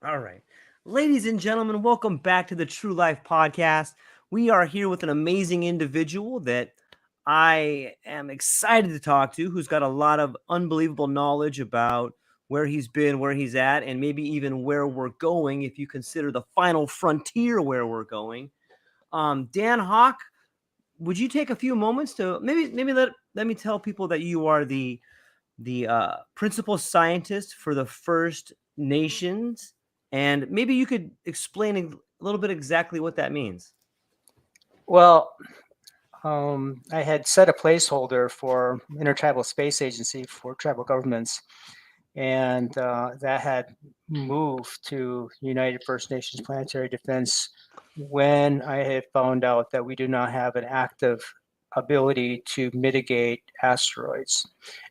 All right. Ladies and gentlemen, welcome back to the True Life Podcast. We are here with an amazing individual that I am excited to talk to, who's got a lot of unbelievable knowledge about where he's been, where he's at, and maybe even where we're going if you consider the final frontier where we're going. Dan Hawk, would you take a few moments to maybe let me tell people that you are the principal scientist for the First Nations, and maybe you could explain a little bit exactly what that means. Well, I had set a placeholder for Intertribal Space Agency for tribal governments, and that had moved to United First Nations Planetary Defense when I had found out that we do not have an active ability to mitigate asteroids.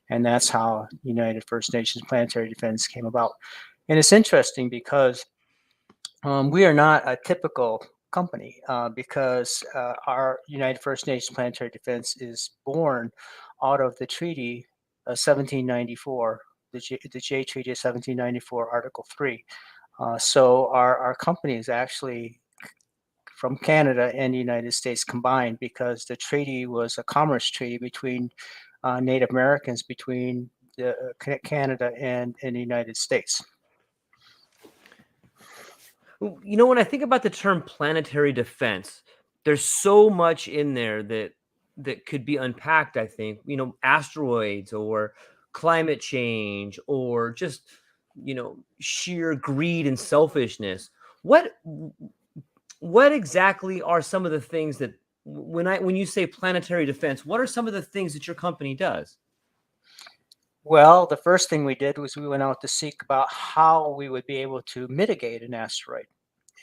And that's how United First Nations Planetary Defense came about. And it's interesting because we are not a typical company because our United First Nations Planetary Defense is born out of the Treaty of 1794, the J Treaty of 1794, Article 3. So our company is actually from Canada and the United States combined because the treaty was a commerce treaty between Native Americans, between Canada and the United States. When I think about the term planetary defense, there's so much in there that could be unpacked. I think asteroids or climate change or just sheer greed and selfishness. What exactly are some of the things that when you say planetary defense, what are some of the things that your company does? Well, the first thing we did was we went out to seek about how we would be able to mitigate an asteroid.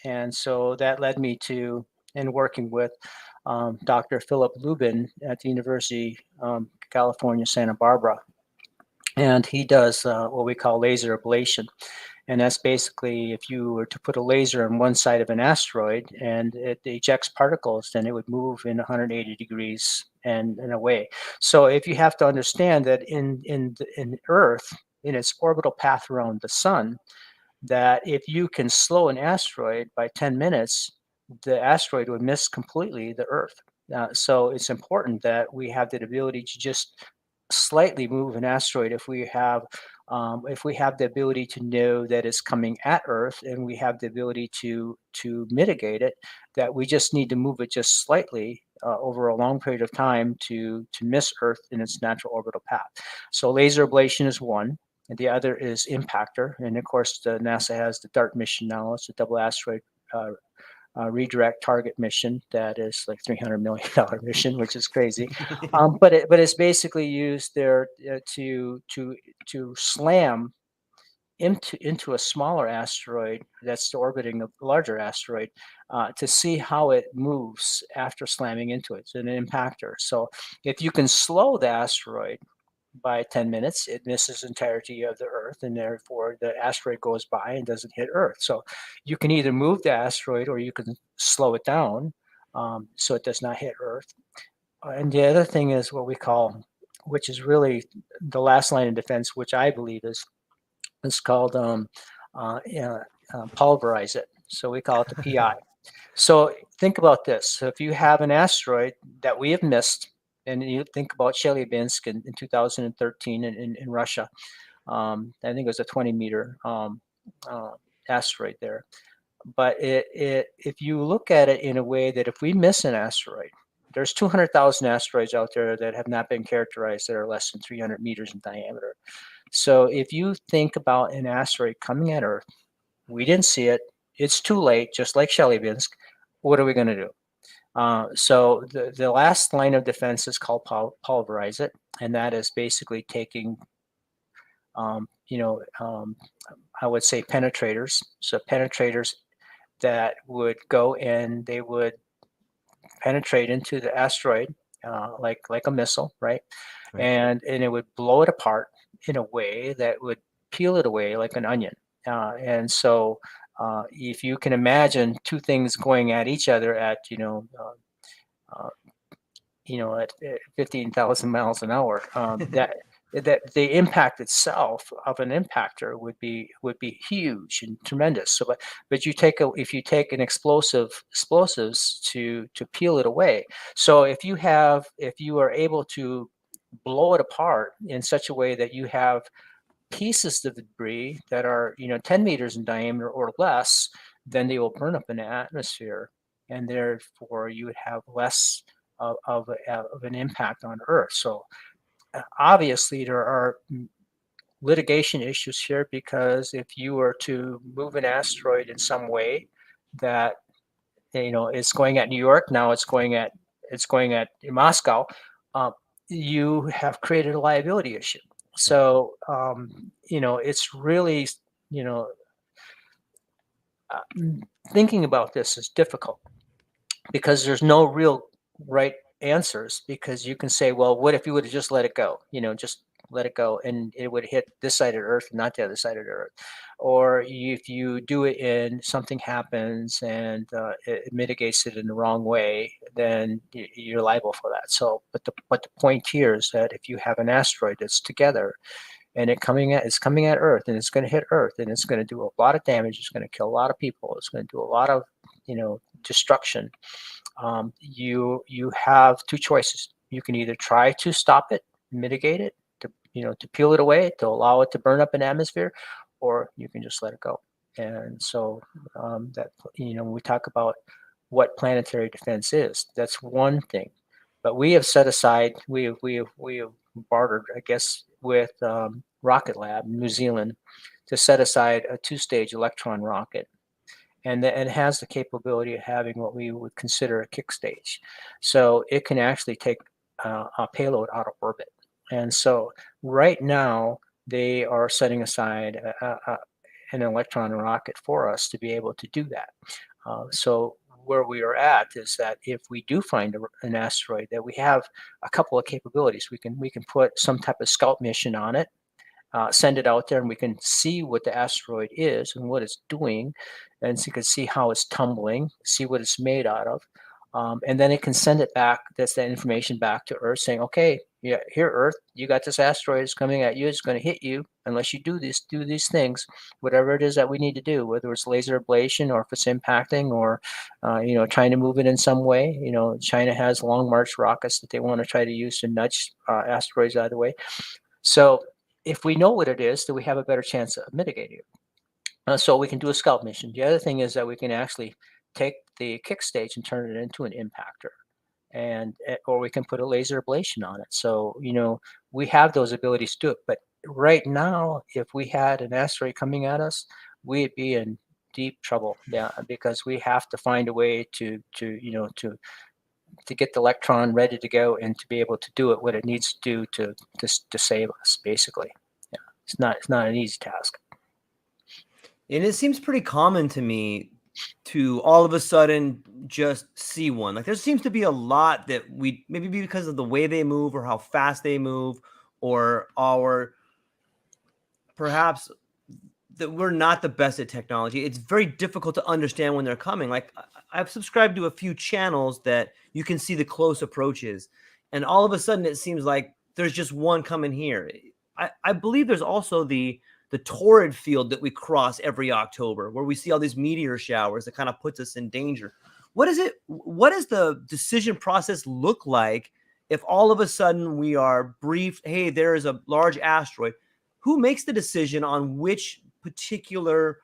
And so that led me to in working with Dr. Philip Lubin at the University California, Santa Barbara. And he does what we call laser ablation. And that's basically if you were to put a laser on one side of an asteroid and it ejects particles, then it would move in 180 degrees and away. So if you have to understand that in Earth, in its orbital path around the sun, that if you can slow an asteroid by 10 minutes, the asteroid would miss completely the Earth. So it's important that we have the ability to just slightly move an asteroid if we have the ability to know that it's coming at Earth and we have the ability to mitigate it, that we just need to move it just slightly over a long period of time to miss Earth in its natural orbital path. So laser ablation is one. And the other is impactor, and of course, NASA has the DART mission now. It's a double asteroid redirect target mission that is like $300 million mission, which is crazy. But it's basically used there to slam into a smaller asteroid that's orbiting a larger asteroid to see how it moves after slamming into it. It's an impactor. So if you can slow the asteroid by 10 minutes, it misses entirety of the Earth, and therefore the asteroid goes by and doesn't hit Earth. So you can either move the asteroid or you can slow it down so it does not hit Earth. And the other thing is what we call, which is really the last line of defense, which I believe is it's called pulverize it. So we call it the PI. So think about this. So if you have an asteroid that we have missed, and you think about Chelyabinsk in 2013 in Russia, I think it was a 20-meter uh, asteroid there. But if you look at it in a way that if we miss an asteroid, there's 200,000 asteroids out there that have not been characterized that are less than 300 meters in diameter. So if you think about an asteroid coming at Earth, we didn't see it, it's too late, just like Chelyabinsk, what are we going to do? So the last line of defense is called pulverize it, and that is basically taking, um, you know, um, I would say penetrators. So penetrators that would go and they would penetrate into the asteroid like a missile, right? Right. And it would blow it apart in a way that would peel it away like an onion. And so if you can imagine two things going at each other at uh, at 15,000 miles an hour. That that the impact itself of an impactor would be huge and tremendous. So, but if you take an explosives to peel it away. So if you are able to blow it apart in such a way that you have pieces of debris that are 10 meters in diameter or less, then they will burn up in the atmosphere, and therefore you would have less of an impact on Earth. So obviously there are litigation issues here, because if you were to move an asteroid in some way that it's going at New York, now it's going at Moscow, um, you have created a liability issue. So it's really you know uh, thinking about this is difficult, because there's no real right answers, because you can say, well, what if you would have just let it go, just let it go, and it would hit this side of the earth, not the other side of the earth. Or if you do it and something happens and it mitigates it in the wrong way, then you're liable for that. So but the point here is that if you have an asteroid that's together, and it's coming at Earth, and it's going to hit Earth, and it's going to do a lot of damage, it's going to kill a lot of people, it's going to do a lot of destruction. You have two choices. You can either try to stop it, mitigate it, to peel it away, to allow it to burn up in the atmosphere, or you can just let it go. And so that when we talk about what planetary defense is, that's one thing. But we have set aside, we have bartered, I guess, with Rocket Lab in New Zealand, to set aside a two-stage electron rocket, and it has the capability of having what we would consider a kick stage. So it can actually take a payload out of orbit. And so right now they are setting aside an electron rocket for us to be able to do that. So where we are at is that if we do find an asteroid, that we have a couple of capabilities. We can put some type of scout mission on it, send it out there, and we can see what the asteroid is and what it's doing, and so you can see how it's tumbling, see what it's made out of, and then it can send it back. That's that information back to Earth, saying, "Okay, yeah, here, Earth, you got this asteroid. It's coming at you. It's going to hit you unless you do these things, whatever it is that we need to do, whether it's laser ablation or if it's impacting or, trying to move it in some way. China has long march rockets that they want to try to use to nudge asteroids out of the way. So if we know what it is, then we have a better chance of mitigating it. So we can do a scout mission. The other thing is that we can actually take the kick stage and turn it into an impactor, and or we can put a laser ablation on it. So we have those abilities to do it. But right now, if we had an asteroid coming at us, we'd be in deep trouble. Yeah, because we have to find a way to get the electron ready to go and to be able to do it what it needs to do to save us, basically. Yeah, it's not an easy task. And it seems pretty common to me to all of a sudden just see one. Like there seems to be a lot that we maybe because of the way they move or how fast they move or our perhaps that we're not the best at technology. It's very difficult to understand when they're coming. Like I've subscribed to a few channels that you can see the close approaches, and all of a sudden it seems like there's just one coming here. I believe there's also the torrid field that we cross every October, where we see all these meteor showers that kind of puts us in danger. What is it? What does the decision process look like if all of a sudden we are briefed, hey, there is a large asteroid? Who makes the decision on which particular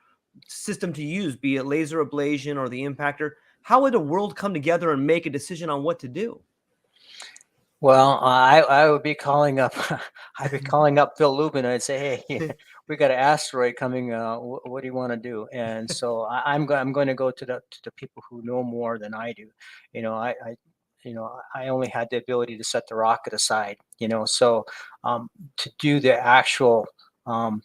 system to use, be it laser ablation or the impactor? How would the world come together and make a decision on what to do? Well, I would be calling up I'd be calling up Phil Lubin. I'd say, hey, we got an asteroid coming. What do you want to do? And so I'm going to go to the people who know more than I do. I only had the ability to set the rocket aside. So to do the actual um,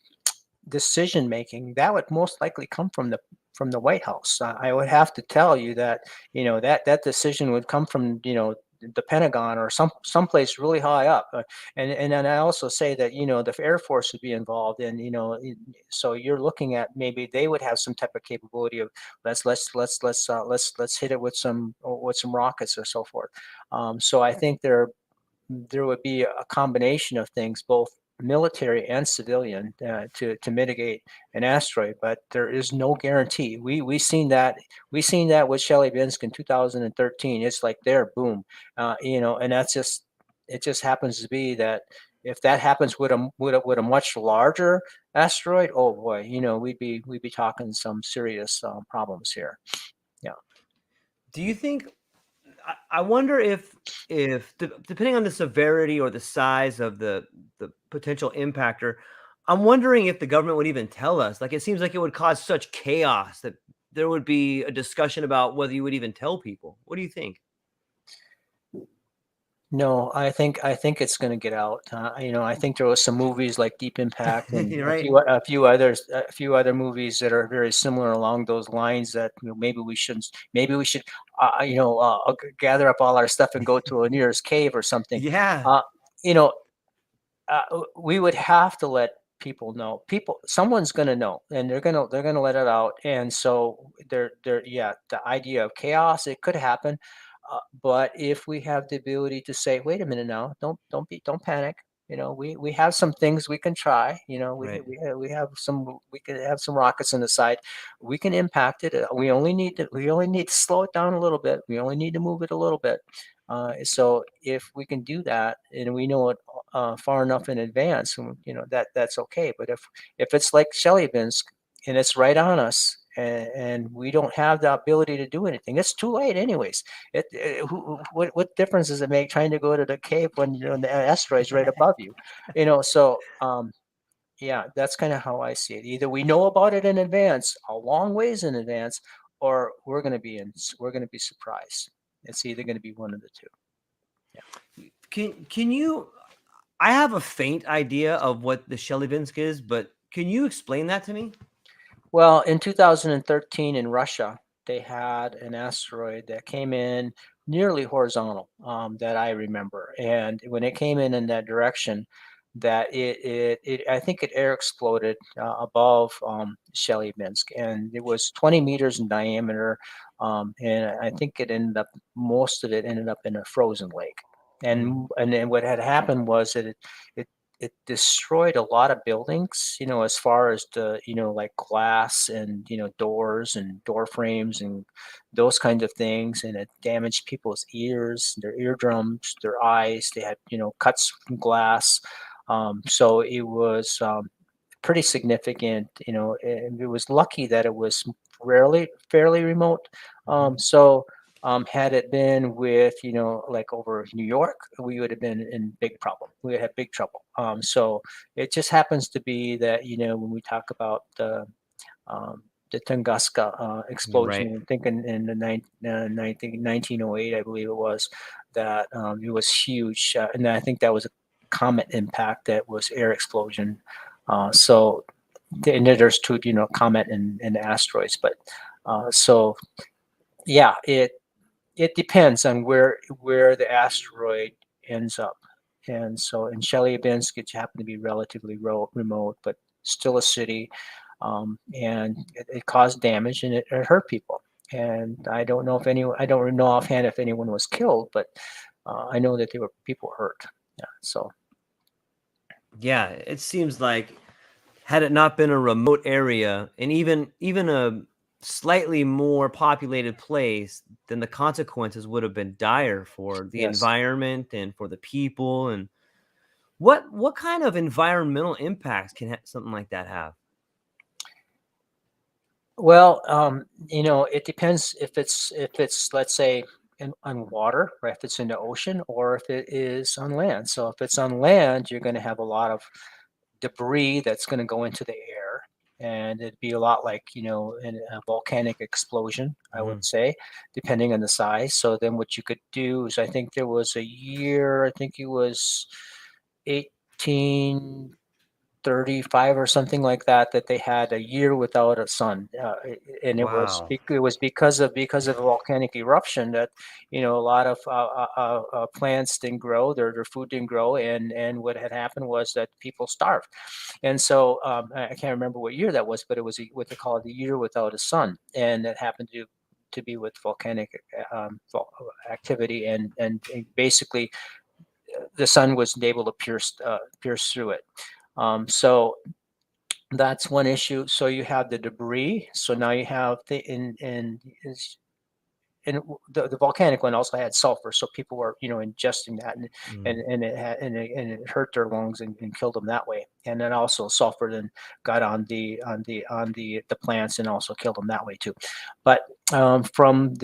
decision making, that would most likely come from the White House. I would have to tell you that that decision would come from the Pentagon or someplace really high up. And then I also say that the Air Force would be involved, and so you're looking at maybe they would have some type of capability of let's hit it with some rockets or so forth. So I think there would be a combination of things, both military and civilian to mitigate an asteroid, but there is no guarantee. We seen that with Chelyabinsk in 2013. It's like there, boom, and that's just it. Just happens to be that if that happens with a much larger asteroid, oh boy, we'd be talking some serious problems here. Yeah. Do you think I wonder if depending on the severity or the size of the potential impactor, I'm wondering if the government would even tell us. Like it seems like it would cause such chaos that there would be a discussion about whether you would even tell people. What do you think? No, I think it's going to get out. I think there was some movies like Deep Impact and Right? a few other movies that are very similar along those lines that maybe we should gather up all our stuff and go to a nearest cave or something. Yeah. Uh, you know, we would have to let people know. Someone's going to know, and they're gonna let it out. And so yeah, the idea of chaos, it could happen, but if we have the ability to say, wait a minute now, don't panic. We have some things we can try. Right. We can have some rockets on the side. We can impact it. We only need to slow it down a little bit. We only need to move it a little bit. So if we can do that and we know it far enough in advance, that's okay. But if it's like Chelyabinsk and it's right on us, and we don't have the ability to do anything, it's too late anyways. What difference does it make trying to go to the cave when the asteroid's right above you? So yeah, that's kind of how I see it. Either we know about it in advance, a long ways in advance, or we're going to be surprised. It's either going to be one of the two. Yeah. Can you I have a faint idea of what the Chelyabinsk is, but can you explain that to me? Well, in 2013 in Russia, they had an asteroid that came in nearly horizontal, that I remember. And when it came in that direction, that I think it air exploded above Chelyabinsk, and it was 20 meters in diameter. And I think most of it ended up in a frozen lake. Mm, And then what had happened was that it it destroyed a lot of buildings, as far as like glass and, doors and door frames and those kinds of things. And it damaged people's ears, their eardrums, their eyes. They had, cuts from glass. So it was pretty significant, and it was lucky that it was fairly remote. mhm. Had it been with, like over New York, we would have been in big problem. We would have big trouble. So it just happens to be that, when we talk about the Tunguska Right. explosion, I think in the 1908, I believe it was, that it was huge. And I think that was a comet impact that was air explosion. So and there's two, comet and asteroids. But so yeah, it depends on where the asteroid ends up. And so in Chelyabinsk, it happened to be relatively remote, but still a city, and it caused damage and it hurt people. And I don't know offhand if anyone was killed, but I know that there were people hurt. Yeah. So Yeah, it seems like had it not been a remote area and even a slightly more populated place, then the consequences would have been dire for the yes. environment and for the people. And what kind of environmental impacts can something like that have? Well, it depends if it's let's say on water, or if it's in the ocean, or if it is on land. So if it's on land, you're going to have a lot of debris that's going to go into the air, and it'd be a lot like in a volcanic explosion, I Mhm. would say, depending on the size. So then what you could do is, I think there was a year, I think it was 1835 or something like that, that they had a year without a sun, and Wow. it was because of a volcanic eruption that a lot of plants didn't grow, their food didn't grow, and what had happened was that people starved. And so I can't remember what year that was, but it was what they call it, the year without a sun, and that happened to be with volcanic activity, and basically the sun was able to pierce through it. So that's one issue. So you have the debris. So now you have the volcanic one also had sulfur, so people were ingesting that, and Mm. and, and it had and it hurt their lungs and killed them that way. And then also sulfur then got on the plants and also killed them that way too. But from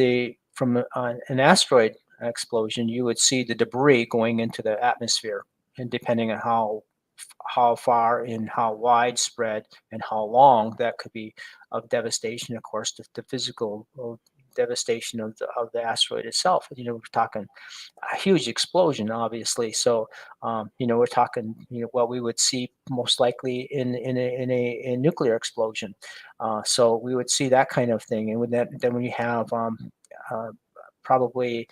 an asteroid explosion, you would see the debris going into the atmosphere, and depending on how far and how widespread and how long that could be of devastation. Of course, the physical devastation of the asteroid itself. We're talking a huge explosion, obviously. So, we're talking, what we would see most likely in a nuclear explosion. So we would see that kind of thing, and then when you have uh, probably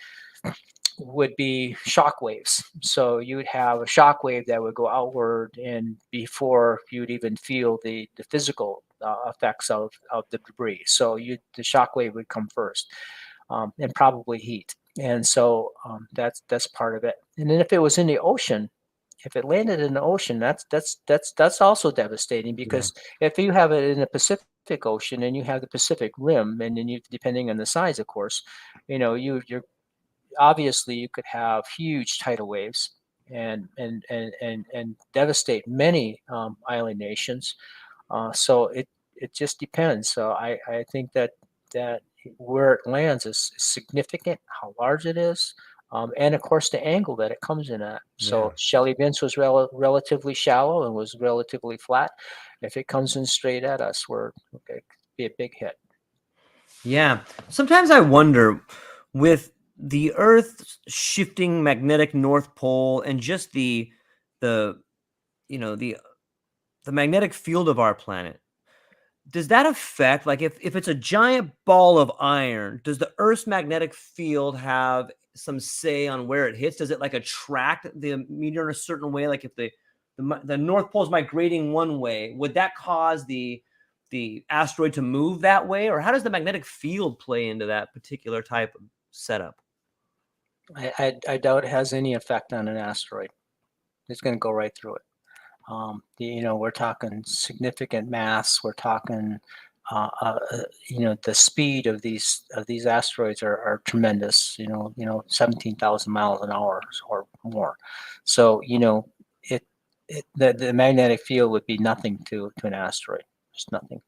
would be shock waves. So you would have a shock wave that would go outward, and before you'd even feel the physical effects of the debris. So the shock wave would come first, and probably heat. And so that's part of it. And then if it was in the ocean, if it landed in the ocean, that's also devastating, Yeah. because if you have it in the Pacific Ocean and you have the Pacific Rim, and then depending on the size, of course, you're obviously you could have huge tidal waves and devastate many island nations. So it just depends. So I think that where it lands is significant, how large it is, and of course the angle that it comes in at. Yeah. So Shelly Vince was relatively shallow and was relatively flat. If it comes in straight at us, we're okay, be a big hit. Yeah. Sometimes I wonder, with the Earth's shifting magnetic north pole and just the you know the magnetic field of our planet, does that affect, like, if it's a giant ball of iron, does the Earth's magnetic field have some say on where it hits? Does it like attract the meteor in a certain way? Like if the North Pole is migrating one way, would that cause the asteroid to move that way? Or how does the magnetic field play into that particular type of setup? I doubt it has any effect on an asteroid. It's going to go right through it. We're talking significant mass. We're talking, the speed of these asteroids are tremendous. 17,000 miles an hour or more. So it the magnetic field would be nothing to an asteroid. Just nothing.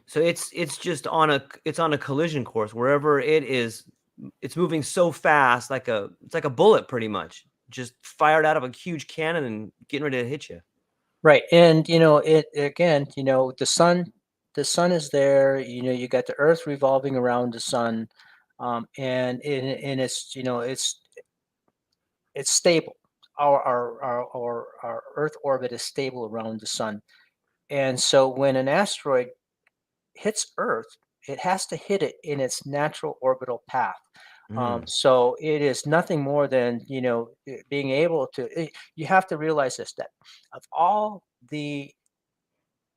So it's just on a collision course wherever it is. It's moving so fast, it's like a bullet, pretty much, just fired out of a huge cannon and getting ready to hit you. Right, and it again. The sun is there. You got the Earth revolving around the sun, and it's stable. Our Earth orbit is stable around the sun, and so when an asteroid hits Earth, it has to hit it in its natural orbital path. Mm. So it is nothing more than being able to. You have to realize this, that of all the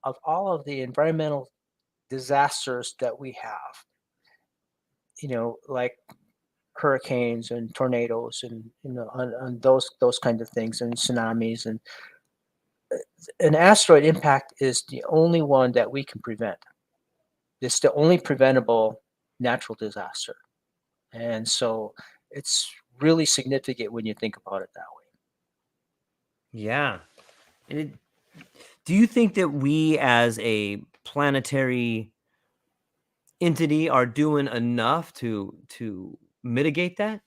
of all of the environmental disasters that we have, like hurricanes and tornadoes and those kinds of things, and tsunamis, and an asteroid impact is the only one that we can prevent. It's the only preventable natural disaster. And so it's really significant when you think about it that way. Yeah. And do you think that we as a planetary entity are doing enough to mitigate that?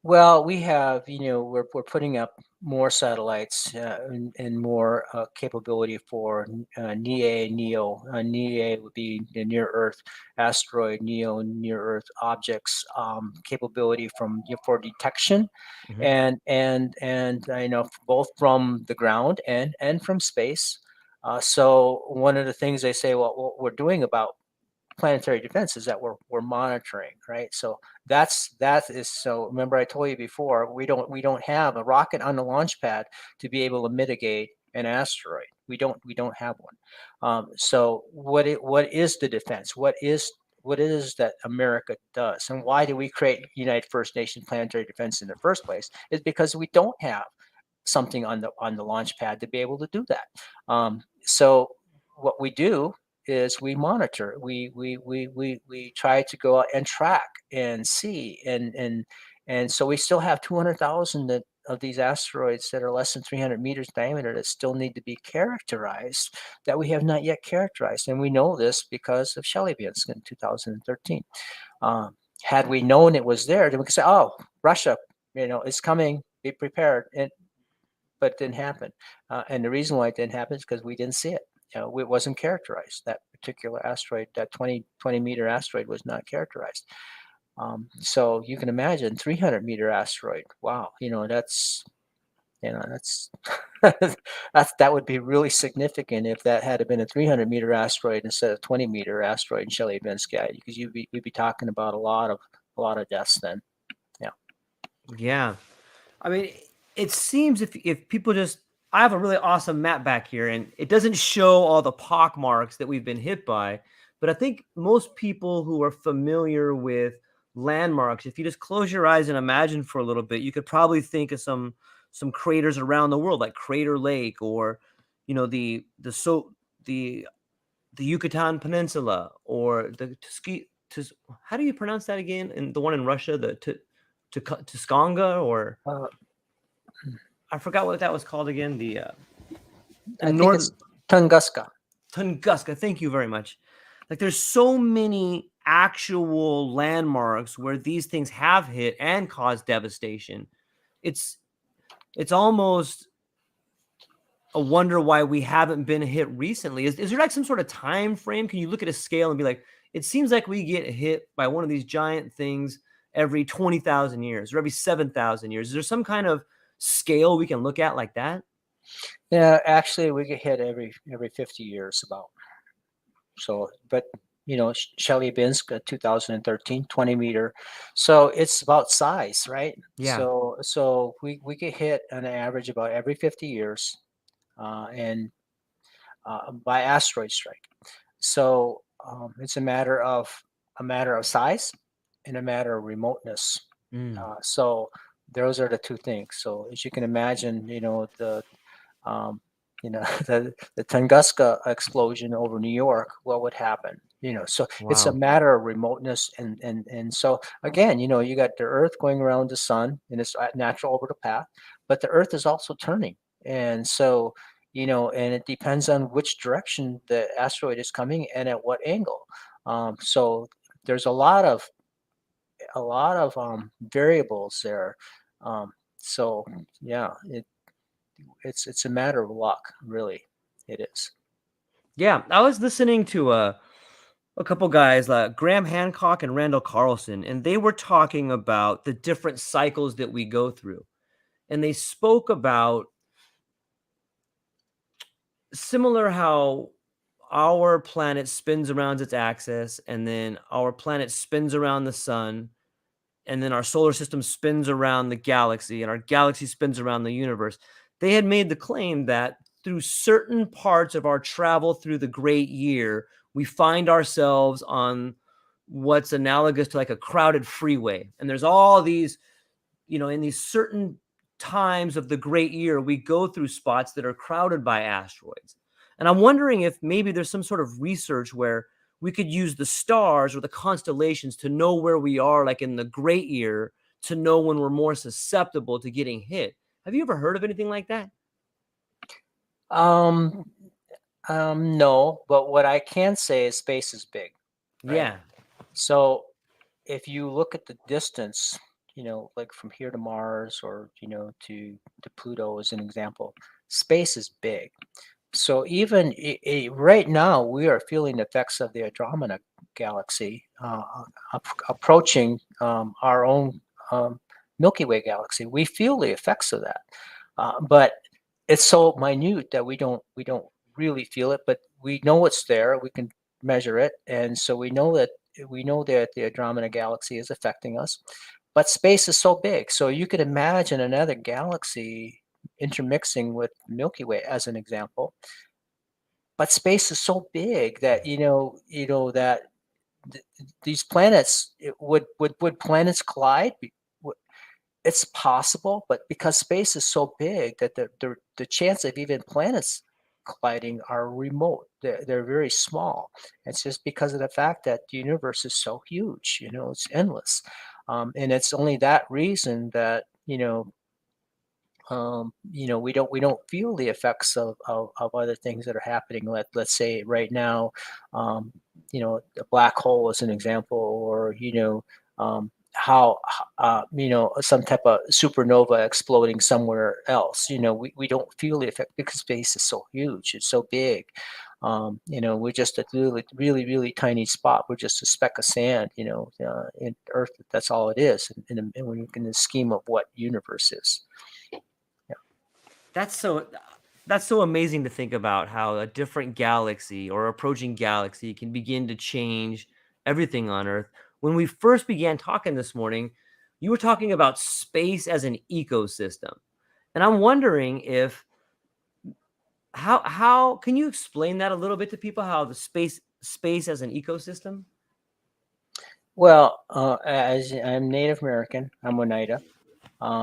Well, we're putting up more satellites, and more capability for NEA, NEO. NEA would be the near Earth asteroid, NEO, near Earth objects, capability for detection, Mhm. and both from the ground and from space. So one of the things they say, well, what we're doing about planetary defense is that we're monitoring, right? So that is so. Remember, I told you before, we don't have a rocket on the launch pad to be able to mitigate an asteroid. We don't have one. So what is the defense? what it is that America does, and why do we create United First Nation Planetary Defense in the first place, is because we don't have something on the launch pad to be able to do that. So what we do is we monitor, we try to go out and track and see, and so we still have 200,000 of these asteroids that are less than 300 meters diameter that still need to be characterized, that we have not yet characterized, and we know this because of Chelyabinsk in 2013. Had we known it was there, then we could say, "Oh, Russia, is coming. Be prepared." But it didn't happen. And the reason why it didn't happen is because we didn't see it. It wasn't characterized. That particular asteroid, that 20-meter asteroid, was not characterized. So you can imagine 300-meter asteroid. Wow, that's that would be really significant if that had been a 300-meter asteroid instead of 20-meter asteroid in Chelyabinsk, because we'd be talking about a lot of deaths then. Yeah. Yeah. I mean, it seems if people just, I have a really awesome map back here, and it doesn't show all the pock marks that we've been hit by, but I think most people who are familiar with landmarks, if you just close your eyes and imagine for a little bit, you could probably think of some craters around the world, like Crater Lake, or the the Yucatan Peninsula, or the how do you pronounce that again? And the one in Russia, the Tusconga, or Uh, I forgot what that was called again. The I think it's northern Tunguska. Tunguska. Thank you very much. Like, there's so many actual landmarks where these things have hit and caused devastation. It's it's almost a wonder why we haven't been hit recently. Is there like some sort of time frame? Can you look at a scale and be like, it seems like we get hit by one of these giant things every 20,000 years or every 7,000 years? Is there some kind of scale we can look at like that? Yeah, actually, we get hit every 50 years about. So, but Chelyabinsk, 2013, 20-meter. So it's about size, right? Yeah. So we get hit on average about every 50 years, and by asteroid strike. So it's a matter of size and a matter of remoteness. Mm. So those are the two things. So as you can imagine, um, the Tunguska explosion over New York, what would happen? So it's a Wow. matter of remoteness, and so again, you got the Earth going around the sun in its natural orbital path, but the Earth is also turning, and so and it depends on which direction the asteroid is coming and at what angle. So there's a lot of variables there. So yeah, it's a matter of luck, really. It is. Yeah. I was listening to a couple guys, Graham Hancock and Randall Carlson, and they were talking about the different cycles that we go through. And they spoke about similar how our planet spins around its axis, and then our planet spins around the sun, and then our solar system spins around the galaxy, and our galaxy spins around the universe. They had made the claim that through certain parts of our travel through the great year, we find ourselves on what's analogous to like a crowded freeway. And there's all these, in these certain times of the great year, we go through spots that are crowded by asteroids. And I'm wondering if maybe there's some sort of research where we could use the stars or the constellations to know where we are, like in the great year, to know when we're more susceptible to getting hit. Have you ever heard of anything like that? Um, no, but what I can say is space is big, right? Yeah. So if you look at the distance, like from here to Mars, or to Pluto as an example, space is big. So even right now, we are feeling the effects of the Andromeda galaxy approaching our own Milky Way galaxy. We feel the effects of that, but it's so minute that we don't really feel it. But we know it's there. We can measure it, and so we know that the Andromeda galaxy is affecting us. But space is so big, so you could imagine another galaxy intermixing with Milky Way as an example. But space is so big that that these planets, would planets collide? It's possible, but because space is so big that the chance of even planets colliding are remote. They're very small. It's just because of the fact that the universe is so huge. It's endless, and it's only that reason that we don't feel the effects of other things that are happening. Let's say right now, um, a black hole is an example, or how some type of supernova exploding somewhere else. We don't feel the effect because space is so huge, it's so big. We're just a really, really, really tiny spot. We're just a speck of sand, in Earth. That's all it is, in the scheme of what universe is. That's so that's so amazing to think about how a different galaxy or approaching galaxy can begin to change everything on Earth. When we first began talking this morning, you were talking about space as an ecosystem. And I'm wondering if how can you explain that a little bit to people, how the space as an ecosystem? Well, as I'm Native American, I'm Oneida.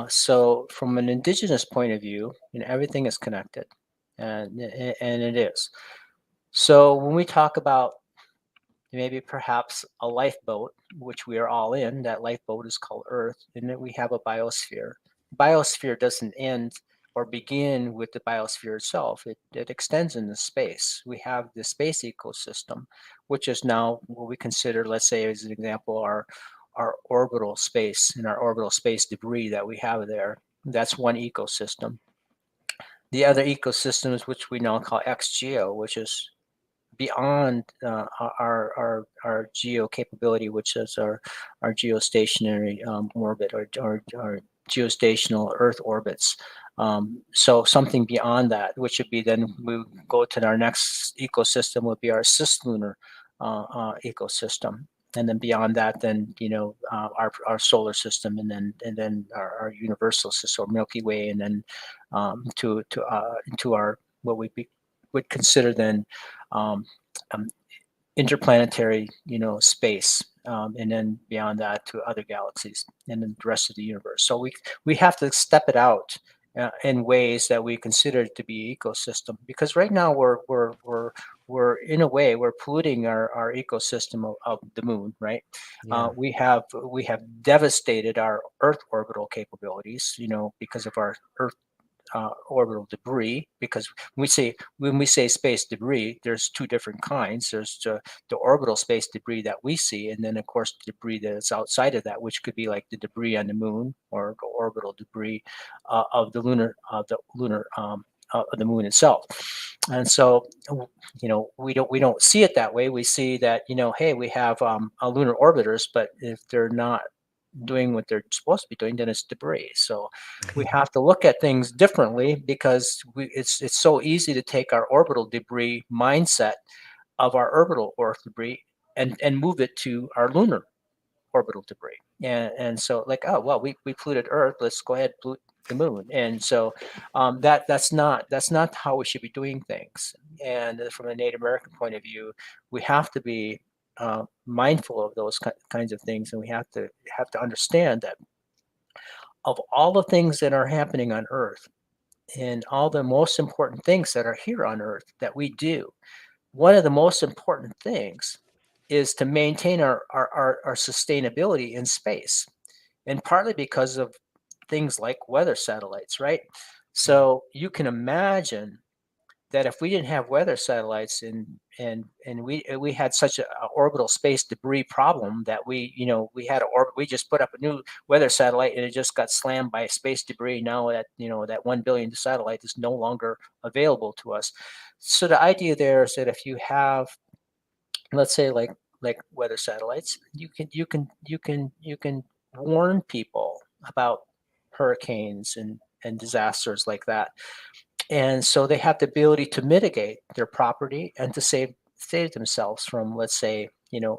So from an indigenous point of view, everything is connected, and it is. So when we talk about maybe perhaps a lifeboat, which we are all in, that lifeboat is called Earth, and then we have a biosphere. Biosphere doesn't end or begin with the biosphere itself. It extends into space. We have the space ecosystem, which is now what we consider, let's say as an example, our orbital space and our orbital space debris that we have there. That's one ecosystem. The other ecosystems, which we now call XGEO, which is beyond our geo capability, which is our geostationary orbit, our geostational Earth orbits. So something beyond that, which would be then we go to our next ecosystem, would be our cislunar ecosystem. And then beyond that, then our solar system, and then our universal system, or Milky Way, and then to our what would consider then um, um, interplanetary, space, and then beyond that to other galaxies, and then the rest of the universe. So we have to step it out in ways that we consider to be ecosystem, because right now we're in a way we're polluting our ecosystem of the moon, right? Yeah. We have devastated our Earth orbital capabilities, because of our Earth orbital debris. Because when we say space debris, there's two different kinds. There's the orbital space debris that we see, and then of course the debris that's outside of that, which could be like the debris on the moon, or the orbital debris of the moon itself. And so we don't see it that way. We see that, hey, we have lunar orbiters, but if they're not doing what they're supposed to be doing, then it's debris. So we have to look at things differently, because it's so easy to take our orbital debris mindset of our orbital Earth debris and move it to our lunar orbital debris. And so, like, oh well, we polluted Earth, let's go ahead and pollute the moon. And so that's not how we should be doing things. And from a Native American point of view, we have to be mindful of those kinds of things, and we have to understand that of all the things that are happening on Earth, and all the most important things that are here on Earth that we do, one of the most important things is to maintain our sustainability in space, and partly because of things like weather satellites, right? Yeah. So you can imagine that if we didn't have weather satellites, and we had such a orbital space debris problem, that we had we just put up a new weather satellite and it just got slammed by space debris. Now that 1 billion satellite is no longer available to us. So the idea there is that if you have, let's say, like weather satellites, you can warn people about hurricanes and disasters like that. And so they have the ability to mitigate their property and to save themselves from, let's say,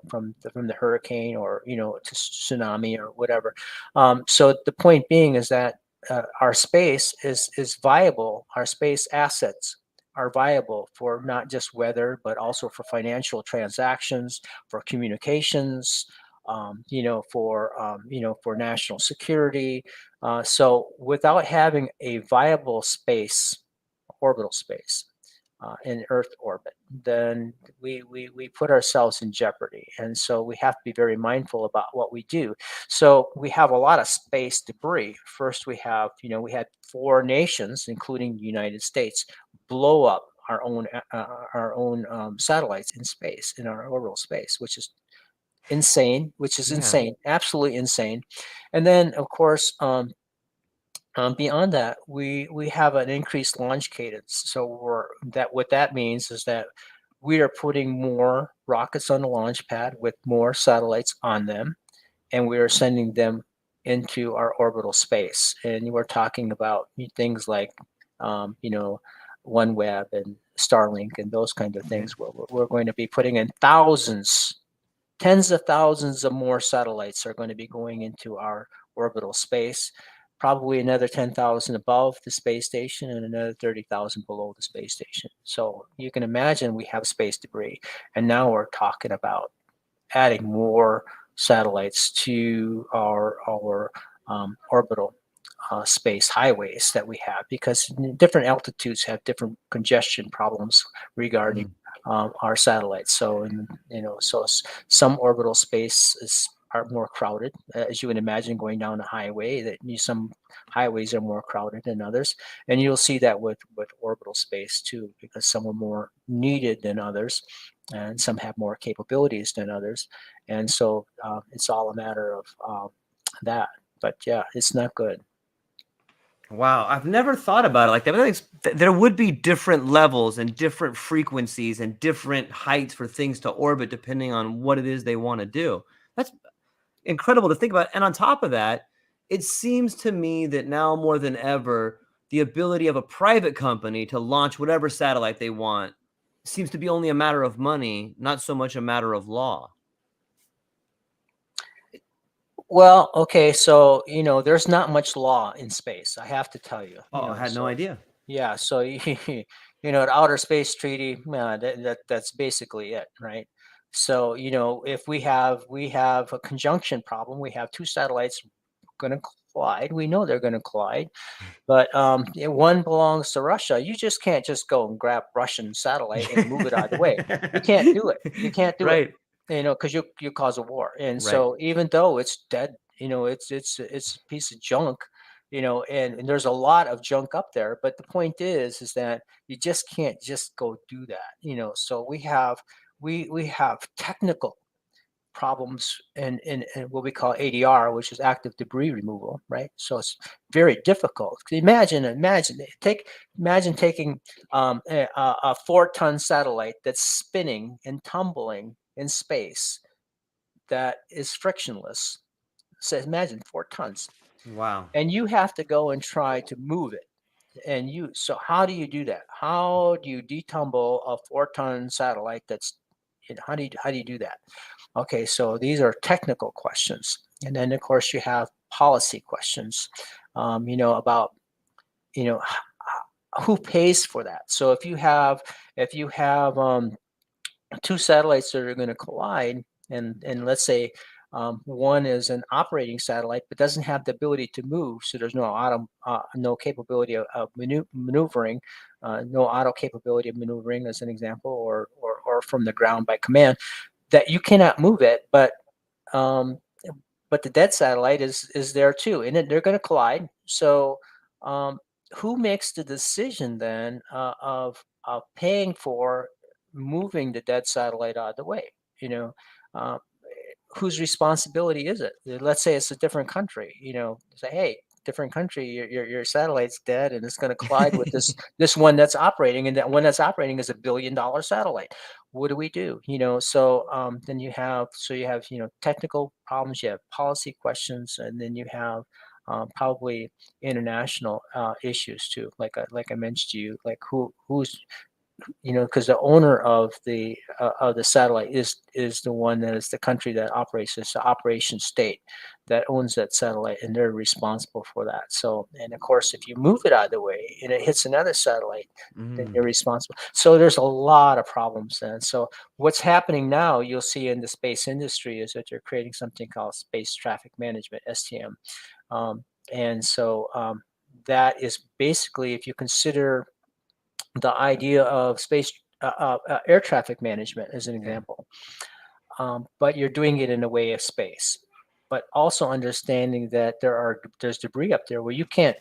from the hurricane, or to tsunami or whatever. So the point being is that our space is viable. Our space assets are viable for not just weather, but also for financial transactions, for communications, for national security. So without having a viable space, orbital space, in Earth orbit, then we put ourselves in jeopardy. And so we have to be very mindful about what we do. So we have a lot of space debris. First, we had 4 nations, including the United States, blow up our own satellites in space, in our orbital space, which is Yeah. insane, absolutely insane. And then, of course, beyond that, we have an increased launch cadence. So what that means is that we are putting more rockets on the launch pad with more satellites on them, and we are sending them into our orbital space. And we're talking about things like, OneWeb and Starlink and those kind of Yeah. things. We're going to be putting in thousands, tens of thousands of more satellites are going to be going into our orbital space, probably another 10,000 above the space station and another 30,000 below the space station. So you can imagine we have space debris. And now we're talking about adding more satellites to our orbital space highways that we have, because different altitudes have different congestion problems regarding Mhm. our satellites. So, some orbital spaces are more crowded, as you would imagine, going down a highway. Some highways are more crowded than others, and you'll see that with orbital space too, because some are more needed than others, and some have more capabilities than others, and so it's all a matter of that. But yeah, it's not good. Wow, I've never thought about it like that. But there would be different levels and different frequencies and different heights for things to orbit depending on what it is they want to do. That's incredible to think about. And on top of that, it seems to me that now more than ever, the ability of a private company to launch whatever satellite they want seems to be only a matter of money, not so much a matter of law. Well, okay, so there's not much law in space, I have to tell you. Oh, I had no So idea. yeah, so the Outer Space Treaty, that's basically it, right? So if we have a conjunction problem, we have two satellites going to collide. We know they're going to collide. But one belongs to Russia. You just can't just go and grab Russian satellite and move it out of the way. You can't do it. You can't do it. Right, Because you cause a war. And right. so even though it's dead, it's a piece of junk, and there's a lot of junk up there. But the point is that you just can't just go do that. So we have technical problems in what we call ADR, which is active debris removal, right? So it's very difficult. Imagine taking a 4-ton satellite that's spinning and tumbling in space that is frictionless. So imagine 4 tons, Wow. and you have to go and try to move it. So how do you do that? How do you detumble a 4-ton satellite that's, how do you do that? Okay, so these are technical questions. And then, of course, you have policy questions, about, you know, who pays for that. So if you have two satellites that are going to collide, and let's say one is an operating satellite but doesn't have the ability to move, so there's no capability of maneuvering, no auto capability of maneuvering, as an example, or from the ground by command, that you cannot move it, um, but the dead satellite is there too, and they're going to collide. So, um, who makes the decision then of paying for moving the dead satellite out of the way? You know, uh, whose responsibility is it? Let's say it's a different country. Say, hey, different country, your satellite's dead, and it's going to collide with this one that's operating, and that one that's operating is $1 billion satellite. What do we do? So then you have technical problems, you have policy questions, and then you have probably international issues too. Like I mentioned to you, like who's because the owner of the satellite is the one that is the country that operates. It's the operation state that owns that satellite, and they're responsible for that. So, and of course, if you move it out of the way and it hits another satellite, then Mm. you're responsible. So there's a lot of problems then. So what's happening now, you'll see in the space industry, is that they're creating something called space traffic management (STM), um, and so that is basically, if you consider the idea of space air traffic management as an Yeah. example, but you're doing it in a way of space, but also understanding that there's debris up there where you can't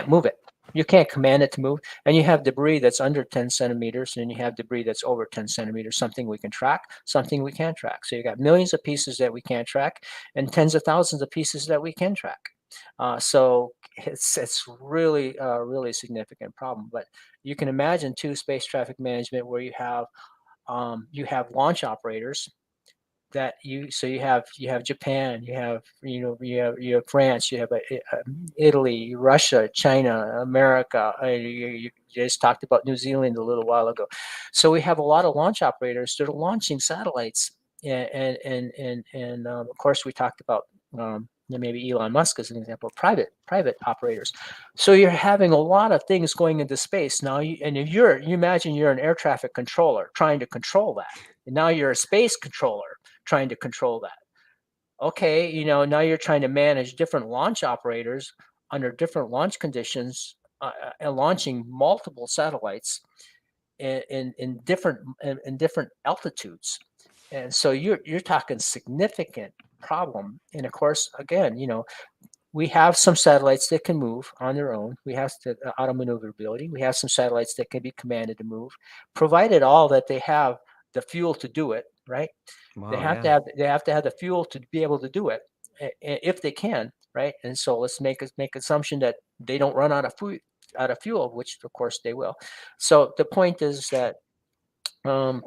move it. You can't command it to move, and you have debris that's under 10 centimeters, and you have debris that's over 10 centimeters. Something we can track, something we can't track. So you got millions of pieces that we can't track, and tens of thousands of pieces that we can track. So it's really really significant problem. But you can imagine too space traffic management where you have launch operators that you have Japan, you have France, you have Italy, Russia, China, America. You just talked about New Zealand a little while ago. So we have a lot of launch operators that are launching satellites, and of course we talked about maybe Elon Musk as an example, private operators. So you're having a lot of things going into space now. And if you imagine you're an air traffic controller trying to control that, and now you're a space controller trying to control that. Okay, now you're trying to manage different launch operators under different launch conditions, and launching multiple satellites in different altitudes. And so you're talking significant problem. And of course, again, we have some satellites that can move on their own. We have the auto maneuverability. We have some satellites that can be commanded to move, provided all that they have the fuel to do it, right? They Wow. have to Yeah. have the fuel to be able to do it, if they can, right? And so let's make assumption that they don't run out of fuel, which of course they will. So the point is that um,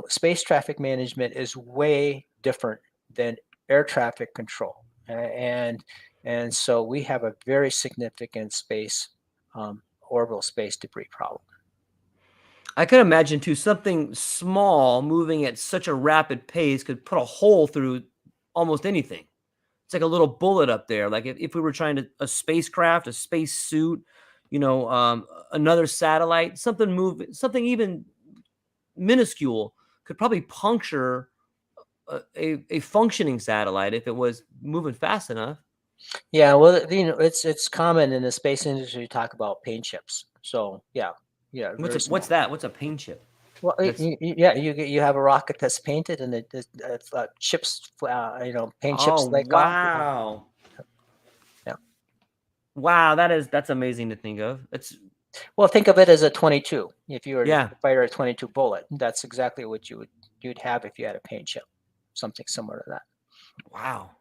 space traffic management is way different than air traffic control, and so we have a very significant um, orbital space debris problem. I could imagine too something small moving at such a rapid pace could put a hole through almost anything. It's like a little bullet up there. Like if we were trying to a spacecraft, a space suit, another satellite, something even minuscule could probably puncture a functioning satellite if it was moving fast enough. Yeah, well, it's common in the space industry to talk about paint chips. So yeah, yeah, very What's small. that? What's a paint chip? Well, That's yeah, you have a rocket that's painted, and chips, paint oh chips like off. Yeah, wow. yeah. Wow, that's amazing to think of. It's Well, think of it as a 22. If you were to yeah. fire a 22 bullet, that's exactly what you'd have if you had a paint chip, something similar to that. Wow.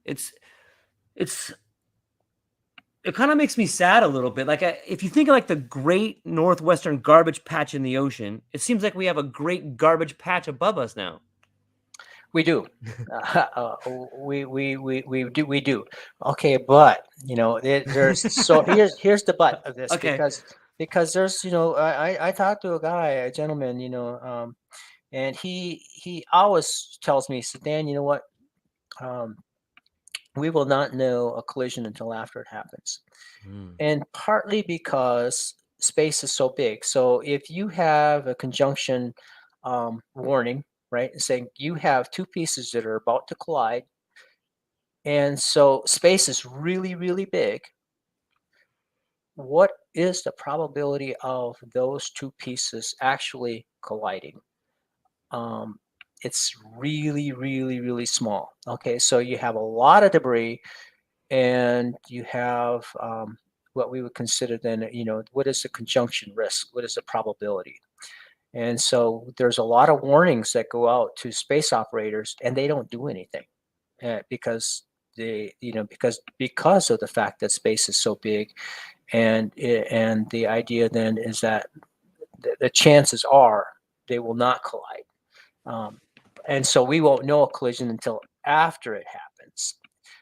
It's it's it kind of makes me sad a little bit. Like if you think of like the great northwestern garbage patch in the ocean, it seems like we have a great garbage patch above us now. We do. We do. Okay, but there's so here's the but of this, Okay. because there's I talked to a gentleman, and he always tells me, he said, Dan, you know what? Um, we will not know a collision until after it happens, Hmm. and partly because space is so big. So if you have a conjunction warning, right, and saying you have two pieces that are about to collide, and so space is really, really big, what is the probability of those two pieces actually colliding? Um, it's really, really, really small. Okay, so you have a lot of debris, and you have what we would consider then, what is the conjunction risk? What is the probability? And so there's a lot of warnings that go out to space operators, and they don't do anything because because of the fact that space is so big, and the idea then is that the chances are they will not collide, um, and so we won't know a collision until after it happens.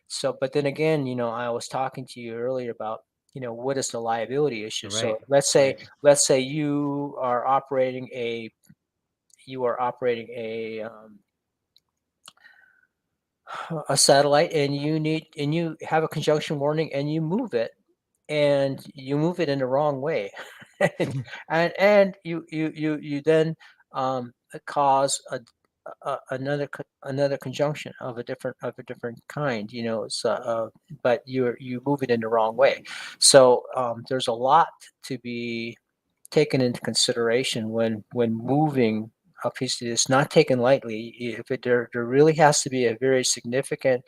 So, but then again, I was talking to you earlier about what is the liability issue? So Right. Right. let's say you are operating a satellite, and you have a conjunction warning, and you move it in the wrong way, and you then cause another conjunction of a different kind. But you move it in the wrong way. So there's a lot to be taken into consideration when moving a piece of this. Not taken lightly. If there really has to be a very significant,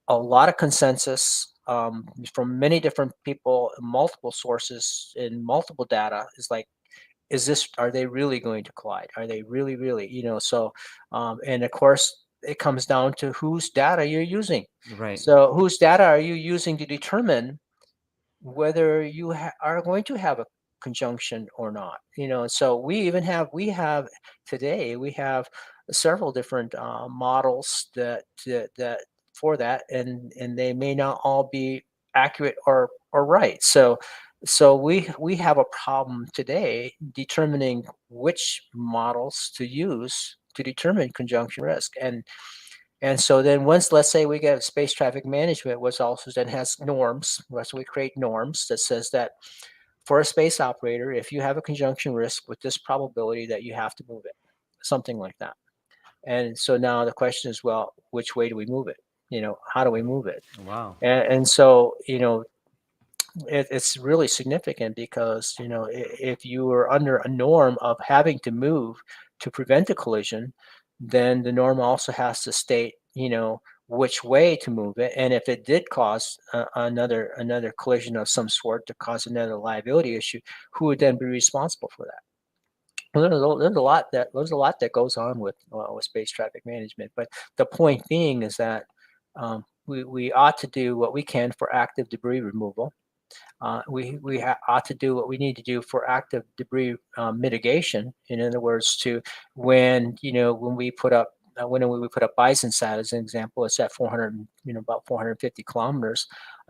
a lot of consensus from many different people, multiple sources, and multiple data. Is like, are they really going to collide? Are they really, and of course it comes down to whose data you're using. Right. So whose data are you using to determine whether you are going to have a conjunction or not? So we have today, we have several different models that for that, and they may not all be accurate or right. So we have a problem today determining which models to use to determine conjunction risk. And so then once, let's say we get space traffic management, which also then has norms, so we create norms that says that for a space operator, if you have a conjunction risk with this probability, that you have to move it, something like that. And so now the question is, well, which way do we move it? How do we move it? Wow. And so, it's really significant because, if you are under a norm of having to move to prevent a collision, then the norm also has to state, which way to move it. And if it did cause another collision of some sort to cause another liability issue, who would then be responsible for that? Well, there's a lot that goes on with space traffic management. But the point being is that we ought to do what we can for active debris removal. Ought to do what we need to do for active debris mitigation. In other words, when we put up BisonSat as an example, it's at 400, about 450 kilometers.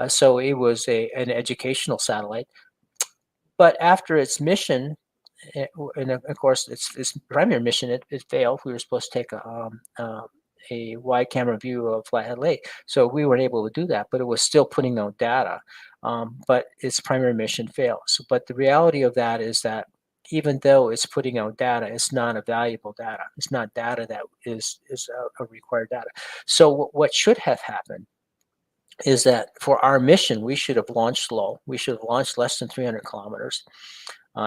So it was an educational satellite. But after its mission, and of course, its primary mission, it failed. We were supposed to take a wide camera view of Flathead Lake. So we weren't able to do that, but it was still putting out data. But its primary mission failed. But the reality of that is that even though it's putting out data, it's not a valuable data. It's not data that is a required data. So what should have happened is that for our mission, we should have launched low. We should have launched less than 300 kilometers.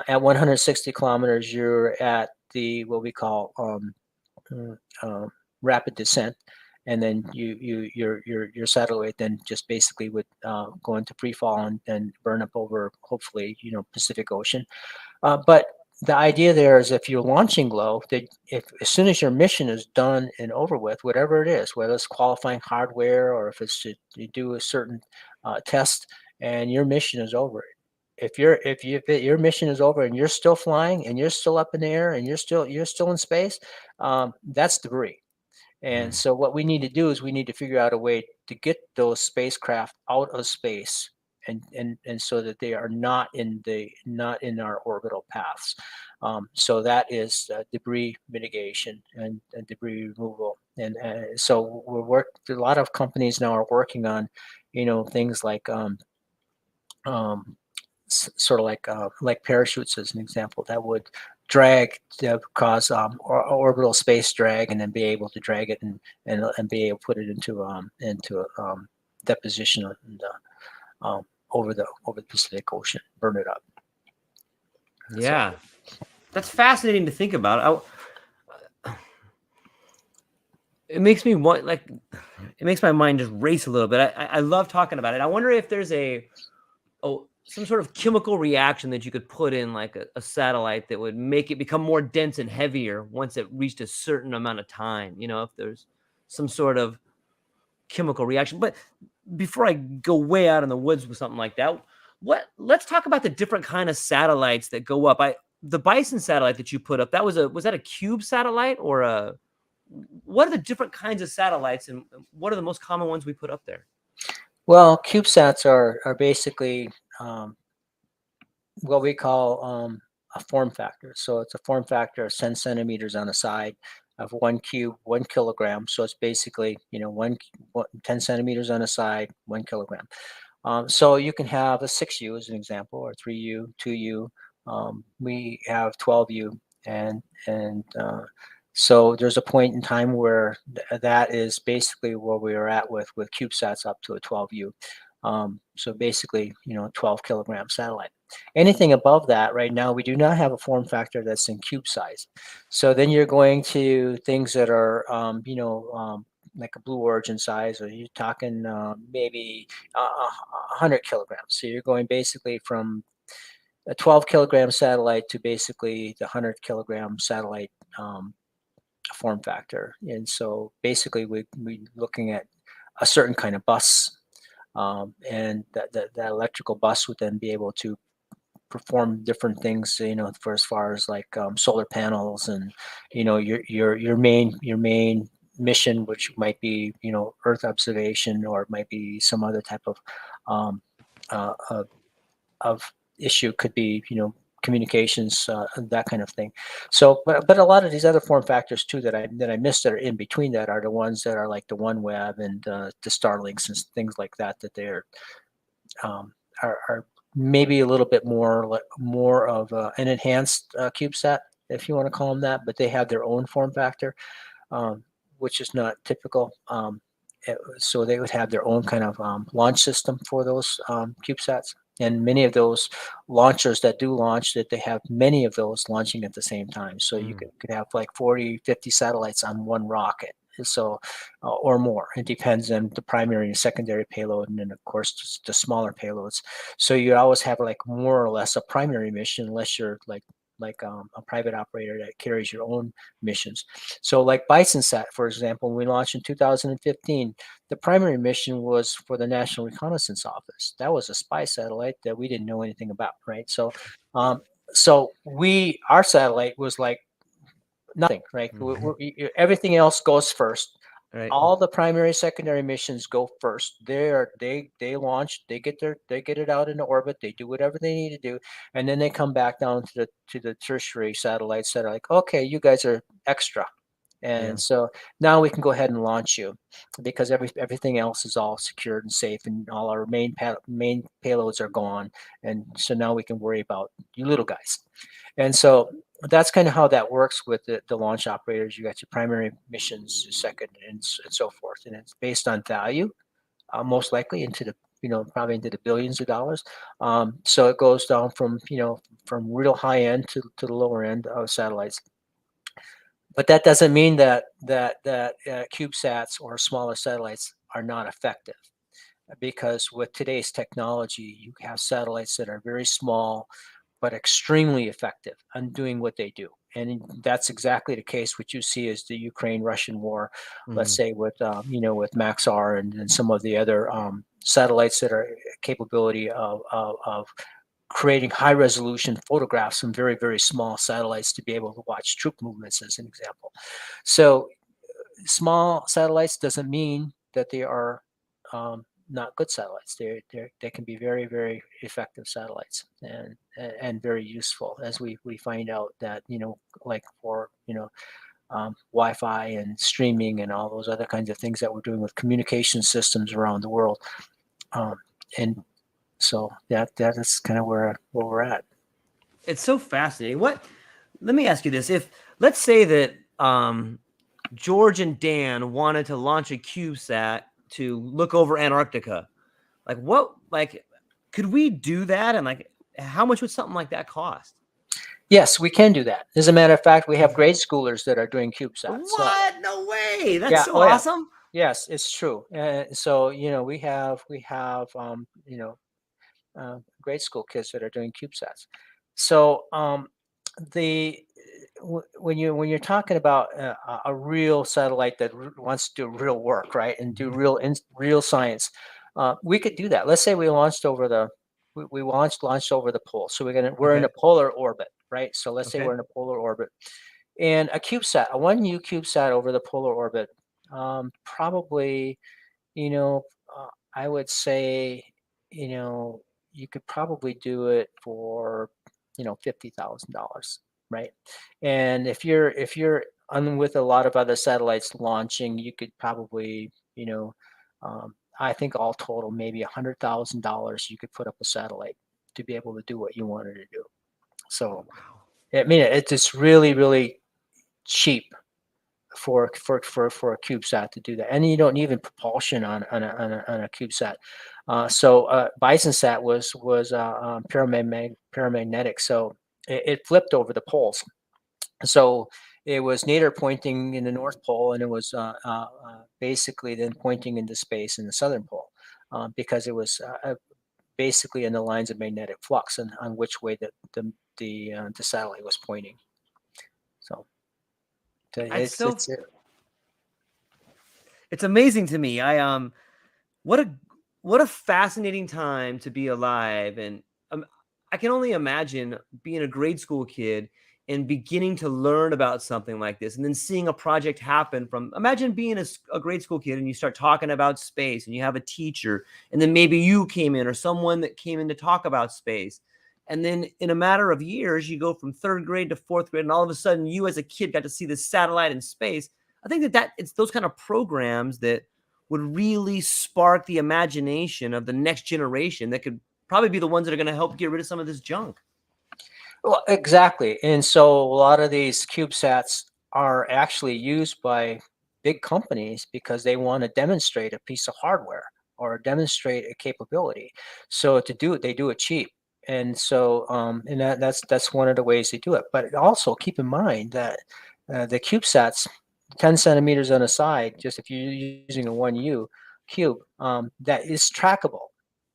At 160 kilometers, you're at what we call rapid descent, and then your satellite then just basically would go into free fall and burn up over, hopefully, Pacific Ocean. But the idea there is, if you're launching low, that if as soon as your mission is done and over with, whatever it is, whether it's qualifying hardware or if it's to do a certain test, and your mission is over, if your mission is over and you're still flying and you're still up in the air and you're still in space, that's debris. And Mm. so what we need to do is we need to figure out a way to get those spacecraft out of space, and so that they are not in our orbital paths. So that is debris mitigation and debris removal. And so a lot of companies now are working on, things like sort of like parachutes, as an example, that would cause orbital space drag, and then be able to drag it and be able to put it into deposition over the Pacific Ocean, burn it up. So Yeah. That's fascinating to think about. It makes me want, like, it makes my mind just race a little bit. I love talking about it. I wonder if there's some sort of chemical reaction that you could put in, like a satellite, that would make it become more dense and heavier once it reached a certain amount of time. If there's some sort of chemical reaction. But before I go way out in the woods with something like that, let's talk about the different kind of satellites that go up. The Bison satellite that you put up, was that a cube satellite, or what are the different kinds of satellites, and what are the most common ones we put up there? Well, CubeSats are basically um, what we call a form factor. So it's a form factor of 10 centimeters on the side of 1 cube, 1 kilogram. So it's basically, 10 centimeters on the side, 1 kilogram. So you can have a 6U as an example, or 3U, 2U. We have 12U, and so there's a point in time where that is basically where we are at with CubeSats up to a 12U. So basically, 12 kilogram satellite. Anything above that right now, we do not have a form factor that's in cube size. So then you're going to things that are, like a Blue Origin size, or you're talking maybe 100 kilograms. So you're going basically from a 12 kilogram satellite to basically the 100 kilogram satellite form factor. And so basically we looking at a certain kind of bus, and that electrical bus would then be able to perform different things, for as far as like solar panels, and your main mission, which might be Earth observation, or it might be some other type um, uh, of issue, could be communications, that kind of thing. So, but a lot of these other form factors too that I missed, that are in between, that are the ones that are like the OneWeb and the Starlinks and things like that, that they're um, are maybe a little bit more of an enhanced CubeSat, if you want to call them that, but they have their own form factor, um, which is not typical. So they would have their own kind of launch system for those CubeSats. And many of those launchers that do launch, that they have many of those launching at the same time. So you could have like 40, 50 satellites on one rocket. So, or more. It depends on the primary and secondary payload, and then of course the smaller payloads. So you always have like more or less a primary mission, unless you're like a private operator that carries your own missions. So like BisonSat, for example, when we launched in 2015, the primary mission was for the National Reconnaissance Office. That was a spy satellite that we didn't know anything about, right? So, our satellite was like nothing, right? Everything else goes first. Right. All the primary, secondary missions go first. They launch, they get it out into orbit, they do whatever they need to do, and then they come back down to the tertiary satellites that are like, okay, you guys are extra. Yeah. And so now we can go ahead and launch you, because everything else is all secured and safe, and all our main payloads are gone, and so now we can worry about you little guys. And so that's kind of how that works with the launch operators. You got your primary missions, your second, and so forth, and it's based on value, most likely into the probably into the billions of dollars. So it goes down from from real high end to the lower end of satellites. But that doesn't mean that CubeSats or smaller satellites are not effective, because with today's technology, you have satellites that are very small but extremely effective on doing what they do. And that's exactly the case. What you see is the Ukraine-Russian war, let's say with with MaxR and some of the other satellites that are capability of creating high resolution photographs from very, very small satellites to be able to watch troop movements, as an example. So small satellites doesn't mean that they are not good satellites. They can be very, very effective satellites, and very useful, as we find out that like for Wi-Fi and streaming and all those other kinds of things that we're doing with communication systems around the world. And so that is kind of where we're at. It's so fascinating. Let me ask you this. If let's say that George and Dan wanted to launch a CubeSat to look over Antarctica, like could we do that? And like how much would something like that cost? Yes, we can do that. As a matter of fact, we have grade schoolers that are doing CubeSats. So What? No way. That's yeah, so oh yeah, awesome. yes, it's true. So we have grade school kids that are doing CubeSats. So the when you're talking about a real satellite that wants to do real work, right, and do real science, we could do that. Let's say we launched over the we launched over the pole. So we're in Okay. a polar orbit, right? So let's say Okay. we're in a polar orbit, and a CubeSat, a 1U CubeSat over the polar orbit, probably, you know, I would say, you know, you could probably do it for, $50,000, right? And if you're on with a lot of other satellites launching, you could probably, I think all total maybe $100,000 you could put up a satellite to be able to do what you wanted to do. So Wow. I mean, it's just really, really cheap for a CubeSat to do that, and you don't need even propulsion on a CubeSat. BisonSat was paramagnetic, so it flipped over the poles. So it was nadir pointing in the North Pole, and it was basically then pointing into space in the Southern Pole, because it was basically in the lines of magnetic flux and on which way the satellite was pointing. So It's it's so it's it's amazing to me. What a what a fascinating time to be alive, and I can only imagine being a grade school kid and beginning to learn about something like this, and then seeing a project happen. From imagine being a grade school kid and you start talking about space, and you have a teacher, and then maybe you came in or someone that came in to talk about space. And then in a matter of years, you go from third grade to fourth grade, and all of a sudden, you as a kid got to see this satellite in space. I think that it's those kind of programs that would really spark the imagination of the next generation that could probably be the ones that are going to help get rid of some of this junk. Well, exactly. And so a lot of these CubeSats are actually used by big companies because they want to demonstrate a piece of hardware or demonstrate a capability. So to do it, they do it cheap. And so, and that's one of the ways they do it. But also keep in mind that the CubeSats, 10 centimeters on the side, just if you're using a 1U cube, that is trackable,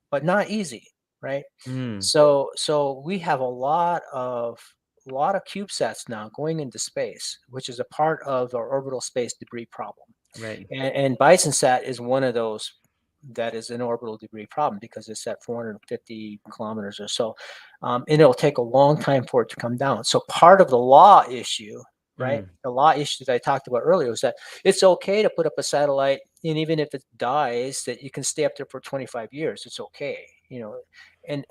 but not easy, right? Mm, So we have a lot of CubeSats now going into space, which is a part of our orbital space debris problem. right. And BisonSat is one of those that is an orbital debris problem because it's at 450 kilometers or so. And it'll take a long time for it to come down. So part of the law issue, right? Mm, The law issue that I talked about earlier was that it's okay to put up a satellite, and even if it dies, that you can stay up there for 25 years. It's okay, and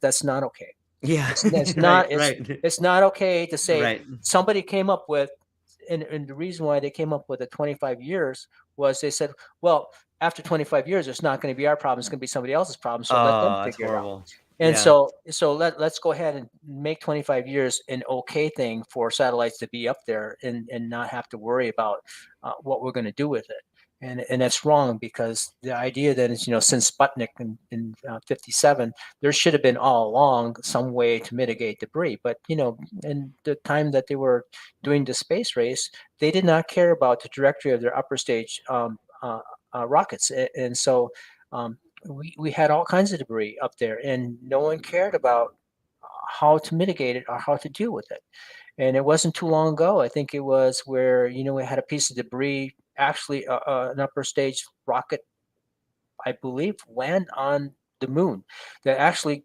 that's not okay. yeah. It's Right. not it's Right. it's not okay to say Right. somebody came up with, and the reason why they came up with the 25 years was they said, well, after 25 years, it's not going to be our problem. It's going to be somebody else's problem. So let them Oh, that's figure it out. horrible. And Yeah. let's go ahead and make 25 years an okay thing for satellites to be up there and not have to worry about what we're going to do with it. And that's wrong, because the idea that is, since Sputnik in 57, there should have been all along some way to mitigate debris. But, in the time that they were doing the space race, they did not care about the trajectory of their upper stage rockets. And so we had all kinds of debris up there, and no one cared about how to mitigate it or how to deal with it. And it wasn't too long ago, I think it was, where we had a piece of debris, actually an upper stage rocket, I believe, land on the moon, that actually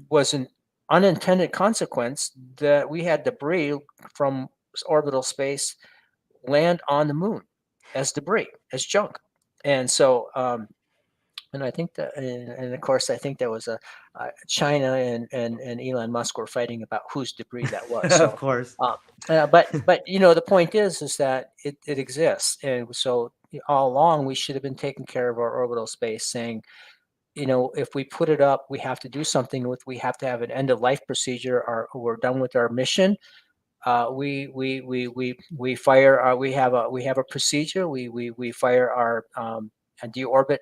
was an unintended consequence, that we had debris from orbital space land on the moon as debris, as junk. And so and I think that, and of course, I think there was China and Elon Musk were fighting about whose debris that was. Of So, course. uh, but the point is that it exists, and so all along we should have been taking care of our orbital space, saying, if we put it up, we have to do something with. We have to have an end of life procedure, or we're done with our mission. We fire. We have a procedure. We fire our deorbit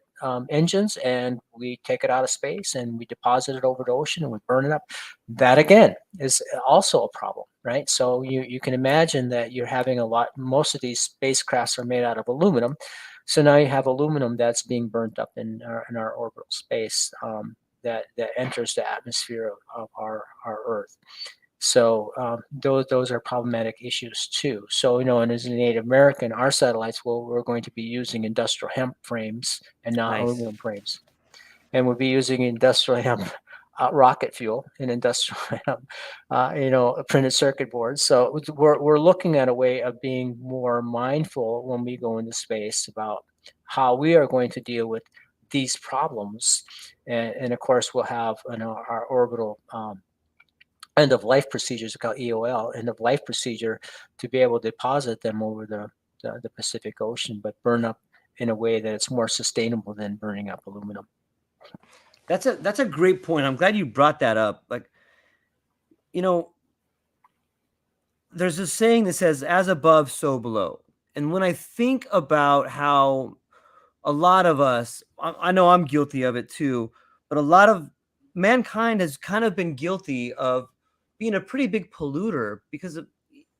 engines, and we take it out of space, and we deposit it over the ocean, and we burn it up. That again is also a problem, right? So you can imagine that you're having a lot. Most of these spacecrafts are made out of aluminum, so now you have aluminum that's being burnt up in our orbital space, that enters the atmosphere of our Earth. So those are problematic issues too. So and as a Native American, our satellites, well, we're going to be using industrial hemp frames and not Nice. aluminum frames, and we'll be using industrial hemp rocket fuel and industrial hemp, printed circuit boards. So we're looking at a way of being more mindful when we go into space about how we are going to deal with these problems, And of course, we'll have our orbital end of life procedures called EOL, end of life procedure, to be able to deposit them over the Pacific Ocean, but burn up in a way that it's more sustainable than burning up aluminum. That's a great point. I'm glad you brought that up. Like, you know, there's a saying that says, as above, so below. And when I think about how a lot of us, I know I'm guilty of it too, but a lot of mankind has kind of been guilty of being a pretty big polluter because of,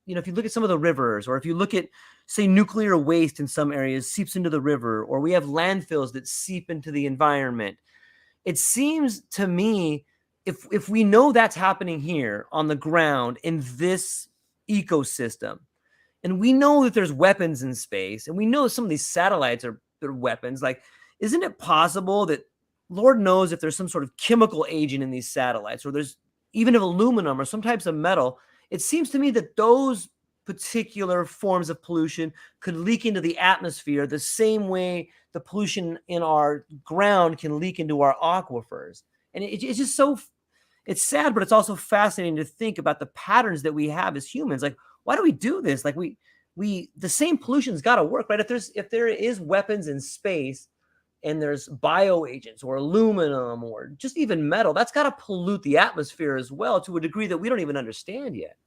if you look at some of the rivers, or if you look at, say, nuclear waste in some areas seeps into the river, or we have landfills that seep into the environment. It seems to me, if we know that's happening here on the ground in this ecosystem, and we know that there's weapons in space, and we know some of these satellites are weapons, like, isn't it possible that, Lord knows, if there's some sort of chemical agent in these satellites, or there's even of aluminum or some types of metal, it seems to me that those particular forms of pollution could leak into the atmosphere the same way the pollution in our ground can leak into our aquifers. And it's just so, it's sad, but it's also fascinating to think about the patterns that we have as humans. Like, why do we do this? Like, we the same pollution's got to work, right? If there is weapons in space, and there's bio agents or aluminum or just even metal, that's got to pollute the atmosphere as well, to a degree that we don't even understand yet.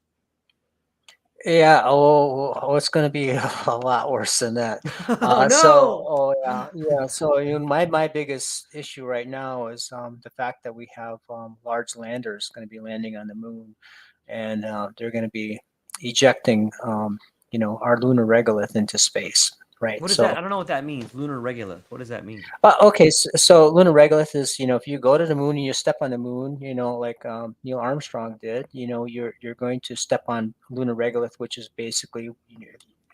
Yeah. Oh, it's going to be a lot worse than that. Oh no. Yeah. So my biggest issue right now is the fact that we have large landers going to be landing on the moon, and they're going to be ejecting, our lunar regolith into space. Right. What is that? So I don't know what that means. Lunar regolith. What does that mean? Okay, so lunar regolith is, if you go to the moon and you step on the moon, like Neil Armstrong did, you're going to step on lunar regolith, which is basically,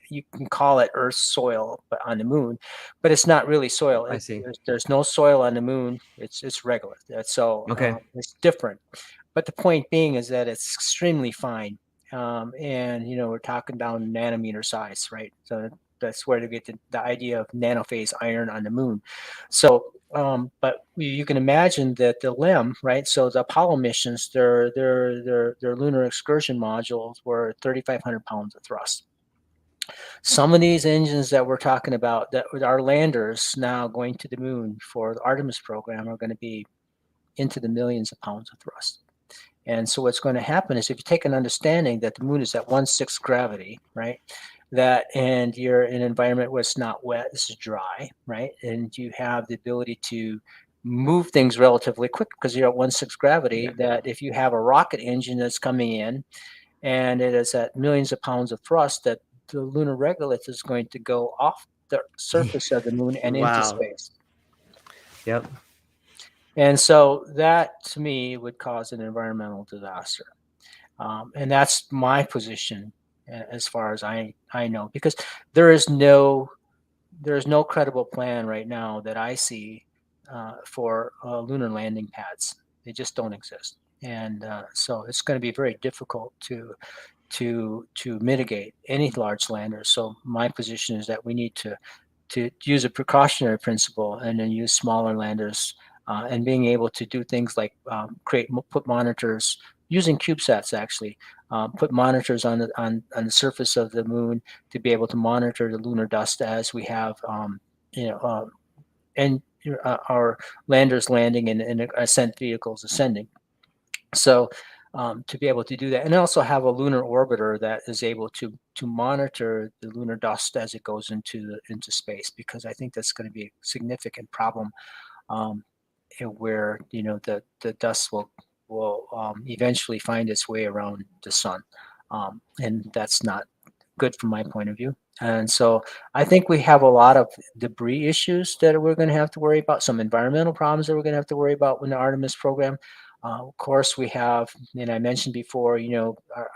you can call it Earth's soil, but on the moon, but it's not really soil. I see. There's no soil on the moon. It's regolith. So Okay. it's different. But the point being is that it's extremely fine, and we're talking down nanometer size, right? So that's where they get the idea of nanophase iron on the moon. So, but you can imagine that the LEM, right? So the Apollo missions, their lunar excursion modules were 3,500 pounds of thrust. Some of these engines that we're talking about, that are landers now going to the moon for the Artemis program, are going to be into the millions of pounds of thrust. And so what's going to happen is, if you take an understanding that the moon is at 1/6 gravity, right? And you're in an environment where it's not wet, this is dry, right? And you have the ability to move things relatively quick because you're at 1/6 gravity. Yeah. That if you have a rocket engine that's coming in and it is at millions of pounds of thrust, that the lunar regolith is going to go off the surface of the moon and into Wow. space. Yep. And so that, to me, would cause an environmental disaster. And that's my position, as far as I know, because there is no credible plan right now that I see for lunar landing pads. They just don't exist, and so it's going to be very difficult to mitigate any large landers. So my position is that we need to use a precautionary principle and then use smaller landers, and being able to do things like put monitors using CubeSats, actually, put monitors on the surface of the moon to be able to monitor the lunar dust as we have you know and our landers landing and ascent vehicles ascending. So to be able to do that, and also have a lunar orbiter that is able to monitor the lunar dust as it goes into space, because I think that's going to be a significant problem, um, where the dust will eventually find its way around the sun, and that's not good from my point of view. And so I think we have a lot of debris issues that we're going to have to worry about, some environmental problems that we're going to have to worry about in the Artemis program. Of course, we have, and I mentioned before,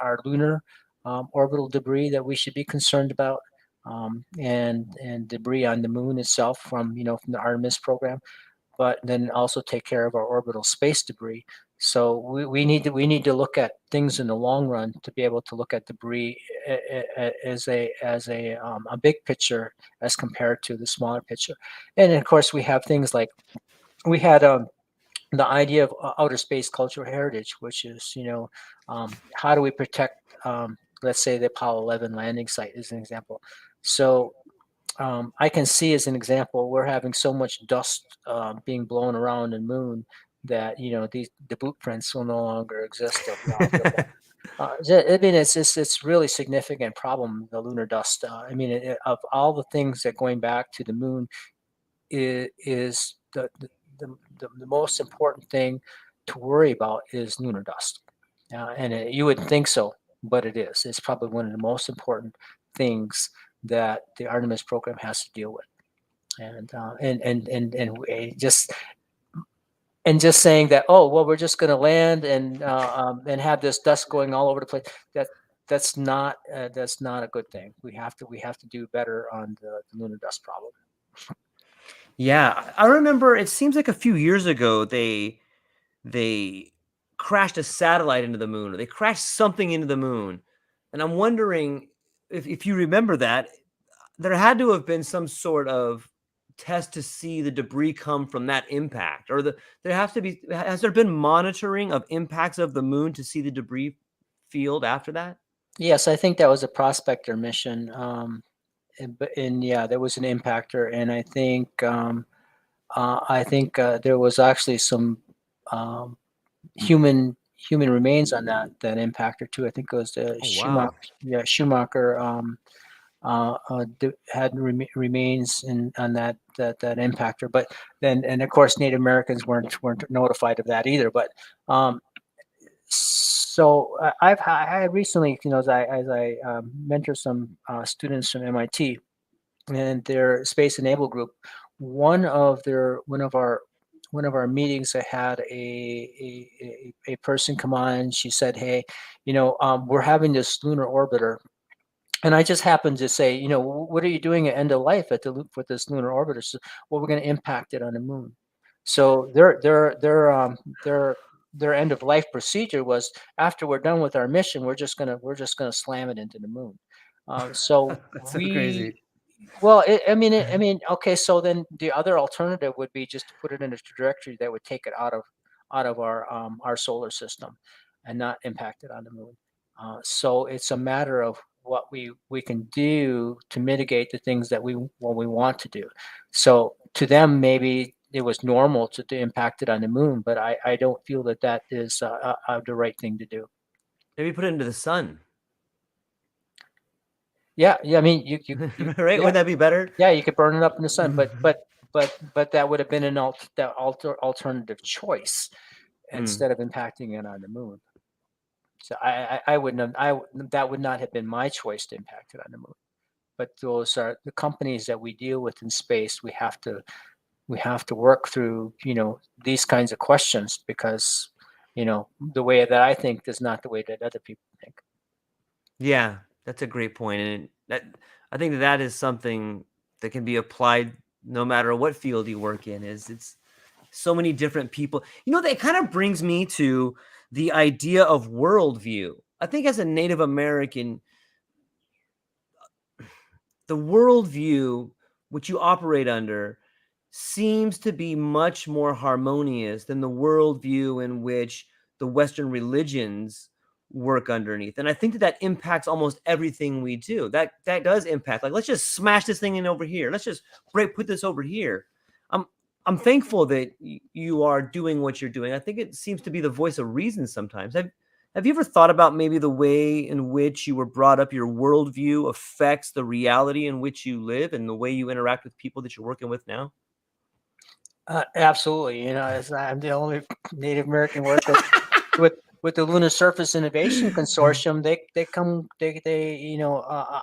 our lunar orbital debris that we should be concerned about, and debris on the moon itself from the Artemis program, but then also take care of our orbital space debris. So we need to look at things in the long run to be able to look at debris as a big picture as compared to the smaller picture. And of course, we have things like we had the idea of outer space cultural heritage, which is, how do we protect, let's say, the Apollo 11 landing site as an example. So I can see as an example, we're having so much dust being blown around the moon that the boot prints will no longer exist. They'll be operable. I mean, it's really significant problem, the lunar dust. I mean, of all the things that going back to the moon is the most important thing to worry about is lunar dust. And you wouldn't think so, but it is. It's probably one of the most important things that the Artemis program has to deal with. And just saying that, oh well, we're just going to land and have this dust going all over the place. That's not a good thing. We have to do better on the lunar dust problem. Yeah, I remember it seems like a few years ago they crashed a satellite into the moon, or they crashed something into the moon. And I'm wondering if you remember that, there had to have been some sort of test to see the debris come from that impact, or has there been monitoring of impacts of the moon to see the debris field after that? Yes, I think that was a prospector mission. And yeah, there was an impactor, and I think there was actually some um, human remains on that impactor too. I think it was the Oh wow. Schumacher had remains on that impactor. But then, and of course, Native Americans weren't notified of that either. But so I recently, as I mentor some students from MIT and their Space Enable group, one of our meetings, I had a person come on, and she said, "Hey, we're having this lunar orbiter." And I just happened to say, what are you doing at end of life at the loop with this lunar orbiter? So, well, we're going to impact it on the moon. So their end of life procedure was, after we're done with our mission, we're just gonna slam it into the moon. So That's so we crazy. well, I mean, okay. So then the other alternative would be just to put it in a trajectory that would take it out of our solar system, and not impact it on the moon. So it's a matter of what we can do to mitigate the things that we want to do. So to them, maybe it was normal to impact it on the moon, but I don't feel that is the right thing to do. Maybe put it into the sun. Yeah, yeah. I mean, you Right? yeah, Wouldn't that be better? yeah, you could burn it up in the sun, but that would have been an alternative choice Mm. instead of impacting it on the moon. So I wouldn't have that would not have been my choice to impact it on the moon. But those are the companies that we deal with in space. We have to work through these kinds of questions, because the way that I think is not the way that other people think. Yeah, that's a great point, and I think that is something that can be applied no matter what field you work in. Is it's so many different people. That kind of brings me to the idea of worldview. I think as a Native American, the worldview which you operate under seems to be much more harmonious than the worldview in which the Western religions work underneath. And I think that impacts almost everything we do. That does impact. Like, let's just smash this thing in over here. Let's just put this over here. I'm I'm thankful that you are doing what you're doing. I think it seems to be the voice of reason sometimes. Have you ever thought about maybe the way in which you were brought up, your worldview affects the reality in which you live and the way you interact with people that you're working with now? Absolutely. As I'm the only Native American worker with the Lunar Surface Innovation Consortium,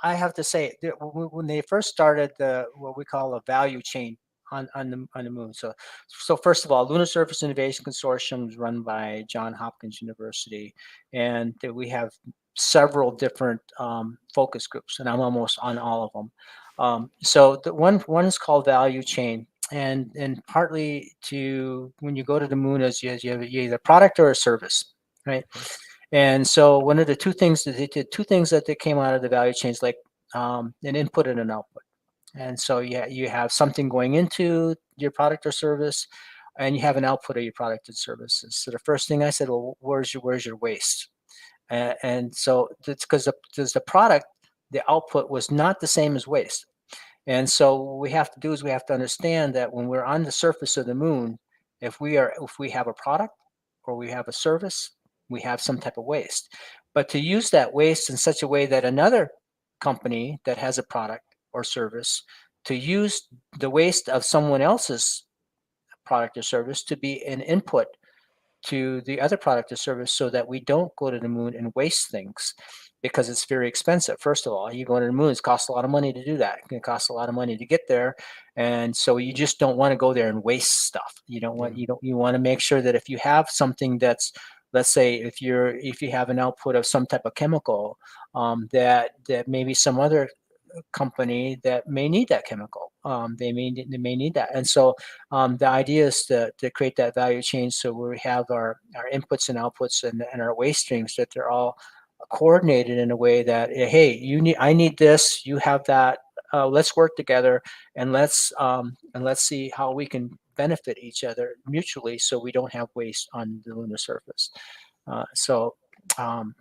I have to say, when they first started what we call a value chain on the moon. So first of all, Lunar Surface Innovation Consortium is run by Johns Hopkins University, and we have several different focus groups, and I'm almost on all of them. So the one is called value chain, and partly to when you go to the moon, as you have either a product or a service, right? Okay. And so one of the two things that they did, two things that they came out of the value chains, like an input and an output. And so you have something going into your product or service, and you have an output of your product and services. So the first thing I said, well, where's your waste? And so it's because the product, the output was not the same as waste. And so what we have to do is we have to understand that when we're on the surface of the moon, if we have a product or we have a service, we have some type of waste. But to use that waste in such a way that another company that has a product or service to use the waste of someone else's product or service to be an input to the other product or service so that we don't go to the moon and waste things because it's very expensive. First of all, you go to the moon, it costs a lot of money to do that. It costs a lot of money to get there. And so you just don't want to go there and waste stuff. Yeah. You want to make sure that if you have something that's, let's say if you have an output of some type of chemical, that maybe some other company that may need that chemical. They may need that, and so the idea is to create that value chain so we have our inputs and outputs and our waste streams that they're all coordinated in a way that hey, I need this, you have that. Let's work together and let's see how we can benefit each other mutually so we don't have waste on the lunar surface. So um,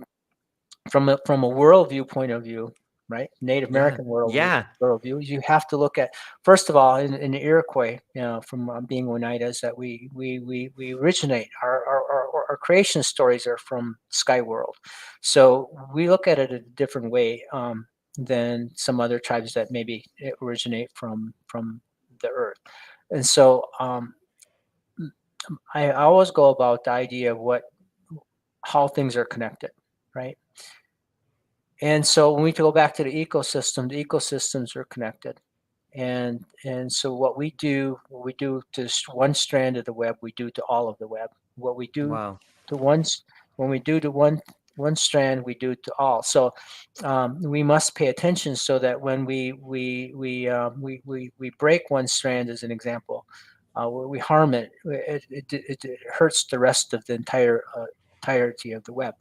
from a worldview point of view, right? Native Yeah. American Yeah. worldview, you have to look at first of all in the Iroquois, from being Oneidas, that we originate our creation stories are from Sky World, so we look at it a different way than some other tribes that maybe originate from the Earth, and so I always go about the idea of how things are connected, right? And so when we go back to the ecosystems are connected. And so what we do to one strand of the web, we do to all of the web. What we do Wow. to when we do to one strand, we do to all. So we must pay attention so that when we break one strand, as an example, we harm it. It hurts the rest of the entirety of the web.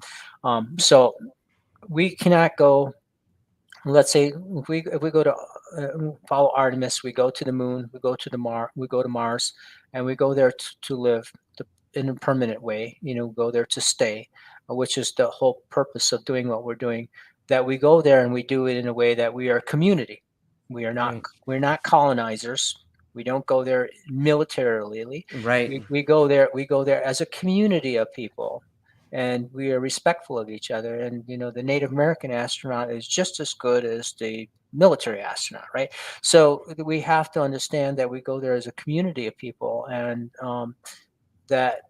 So we cannot go, let's say if we go to follow Artemis, we go to the moon, we go to Mars, and we go there to live in a permanent way. Go there to stay, which is the whole purpose of doing what we're doing. That we go there and we do it in a way that we are a community. We are not Right. we're not colonizers. We don't go there militarily. Right. We go there as a community of people, and we are respectful of each other. And the Native American astronaut is just as good as the military astronaut, right? So we have to understand that we go there as a community of people, and that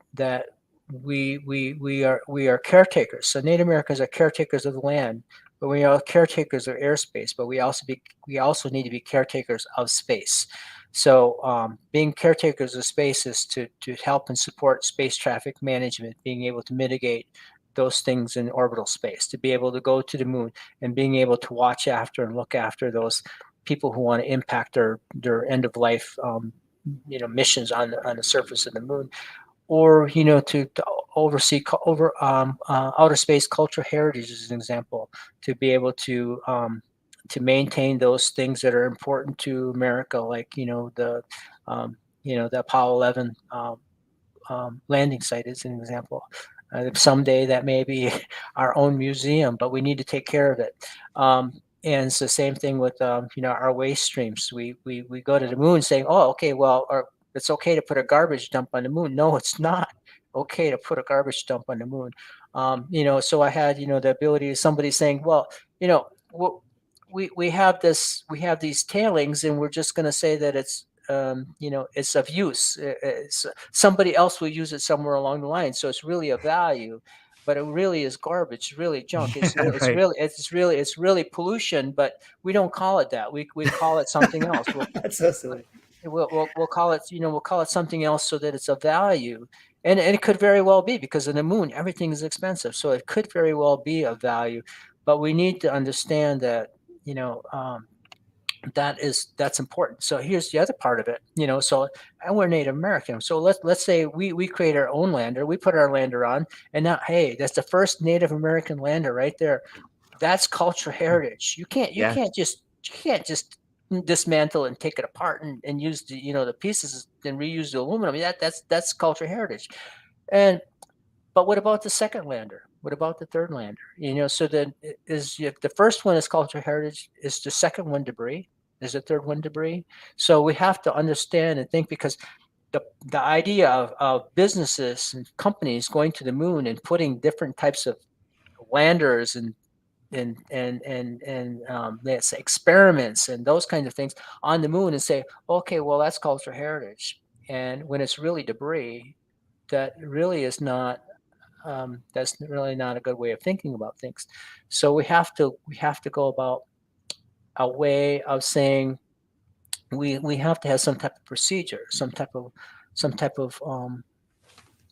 we are caretakers. So Native Americans are caretakers of the land, but we are caretakers of airspace. But we also need to be caretakers of space. So being caretakers of space is to help and support space traffic management, being able to mitigate those things in orbital space, to be able to go to the moon, and being able to watch after and look after those people who want to impact their end of life missions on the surface of the moon, or to oversee outer space cultural heritage, as an example, to be able to maintain those things that are important to America, like the Apollo 11 landing site, is an example. Someday that may be our own museum, but we need to take care of it. And it's the same thing with our waste streams. We go to the moon saying, oh, okay, well, it's okay to put a garbage dump on the moon. No, it's not okay to put a garbage dump on the moon. So I had the ability of somebody saying, well, we have these tailings, and we're just going to say that it's of use. Somebody else will use it somewhere along the line, so it's really a value, but it really is garbage, really junk. It's Yeah. re- it's Right. really it's really it's really pollution, but we don't call it that. We call it something else. That's so silly. We'll call it something else so that it's a value. And it could very well be, because in the moon everything is expensive, so it could very well be of value. But we need to understand that you know um, that's important. So here's the other part of it. So, and we're Native American, so let's say we create our own lander, we put our lander on, and now, hey, that's the first Native American lander right there. That's cultural heritage. You can't Yeah. just dismantle and take it apart and use the pieces and reuse the aluminum. That's cultural heritage. And but what about the second lander? What about the third lander? So then is if the first one is cultural heritage, is the second one debris? Is the third one debris? So we have to understand and think, because the idea of businesses and companies going to the moon and putting different types of landers and let's say experiments and those kinds of things on the moon, and say, okay, well, that's cultural heritage, and when it's really debris, that really is not that's really not a good way of thinking about things. So we have to go about a way of saying, we have to have some type of procedure, some type of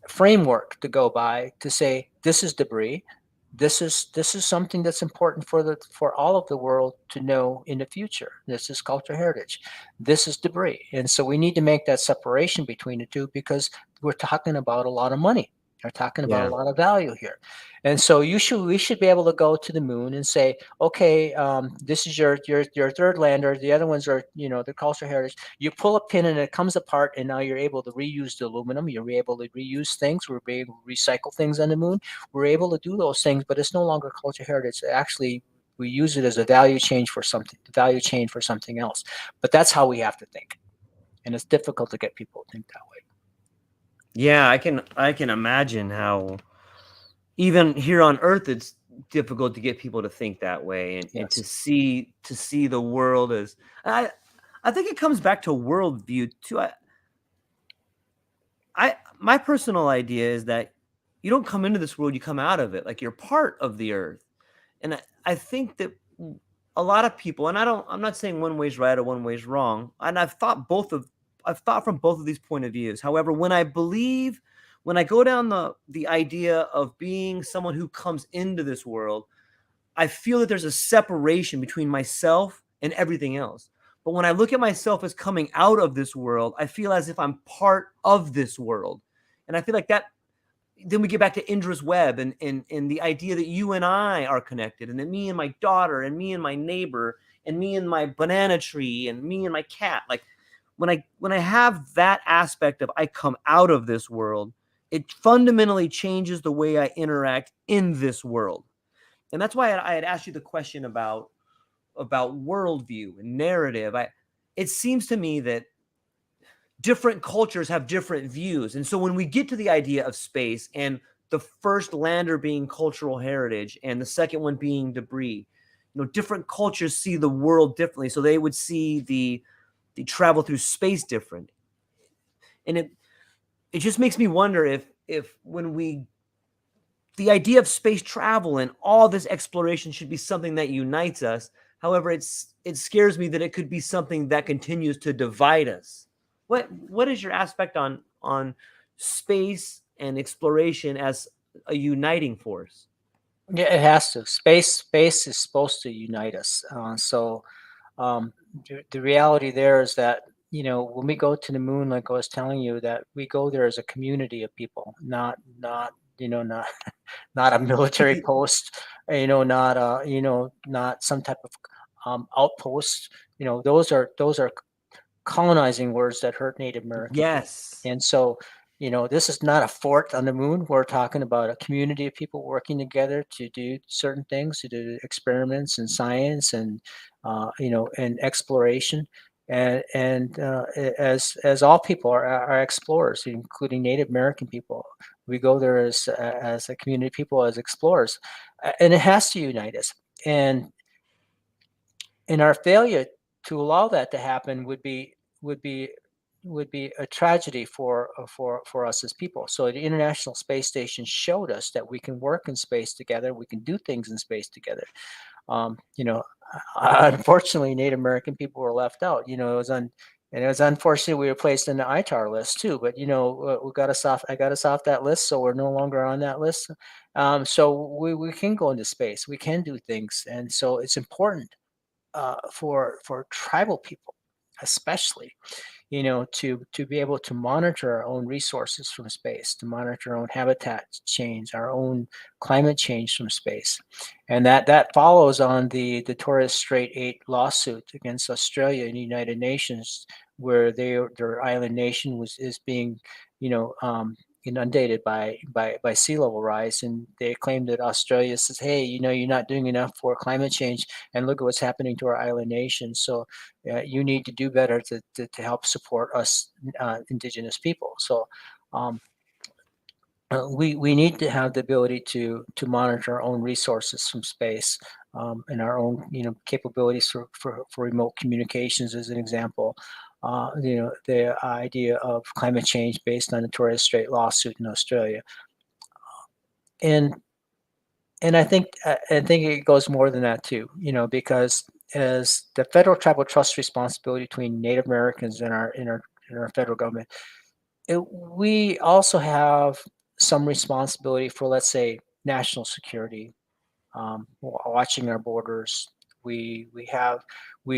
framework to go by, to say, this is debris, this is something that's important for all of the world to know in the future. This is cultural heritage, this is debris. And so we need to make that separation between the two, because we're talking about a lot of money, we're talking about a Yeah. lot of value here. And so we should be able to go to the moon and say, okay, this is your third lander, the other ones are, the cultural heritage. You pull a pin and it comes apart, and now you're able to reuse the aluminum, you're able to reuse things, we're able to recycle things on the moon. We're able to do those things, but it's no longer cultural heritage. Actually, we use it as a value chain for something else. But that's how we have to think, and it's difficult to get people to think that way. Yeah, I can imagine how even here on Earth it's difficult to get people to think that way, and Yes. to see the world as I think it comes back to worldview too. My personal idea is that you don't come into this world, you come out of it. Like, you're part of the earth. And I think that a lot of people, and I'm not saying one way's right or one way's wrong, and I've thought from both of these point of views. However, when I go down the idea of being someone who comes into this world, I feel that there's a separation between myself and everything else. But when I look at myself as coming out of this world, I feel as if I'm part of this world. And I feel like that, then we get back to Indra's web, and the idea that you and I are connected, and that me and my daughter, and me and my neighbor, and me and my banana tree, and me and my cat. Like, when I have that aspect of I come out of this world, it fundamentally changes the way I interact in this world. And that's why I had asked you the question about worldview and narrative. It seems to me that different cultures have different views. And so when we get to the idea of space, and the first lander being cultural heritage and the second one being debris, different cultures see the world differently. So they would see the travel through space different. And it just makes me wonder if when we the idea of space travel and all this exploration should be something that unites us. However, it scares me that it could be something that continues to divide us. What is your aspect on space and exploration as a uniting force? Yeah, it has to. Space is supposed to unite us. So um, the reality there is that, when we go to the moon, like I was telling you, that we go there as a community of people, not not a military post, not some type of outpost. Those are colonizing words that hurt Native American people. Yes. And so, this is not a fort on the moon. We're talking about a community of people working together to do certain things, to do experiments and science and exploration. As all people are explorers, including Native American people. We go there as a community of people, as explorers, and it has to unite us. And in our failure to allow that to happen would be would be a tragedy for us as people. So the International Space Station showed us that we can work in space together. We can do things in space together. Um, you know, Unfortunately, Native American people were left out. And it was unfortunate we were placed in the ITAR list too. But we got us off. I got us off that list, so we're no longer on that list. So we can go into space. We can do things, and so it's important for tribal people especially, to be able to monitor our own resources from space, to monitor our own habitat change, our own climate change from space. And that follows on the Torres Strait 8 lawsuit against Australia and the United Nations, where their island nation is being, you know, um, inundated by sea level rise, and they claim that Australia says, hey, you're not doing enough for climate change, and look at what's happening to our island nation. So you need to do better to help support us indigenous people. So um, we need to have the ability to monitor our own resources from space, and our own capabilities for remote communications, as an example. The idea of climate change based on the Torres Strait lawsuit in Australia, and I think it goes more than that too. Because as the federal tribal trust responsibility between Native Americans and our federal government, we also have some responsibility for, let's say, national security, watching our borders. We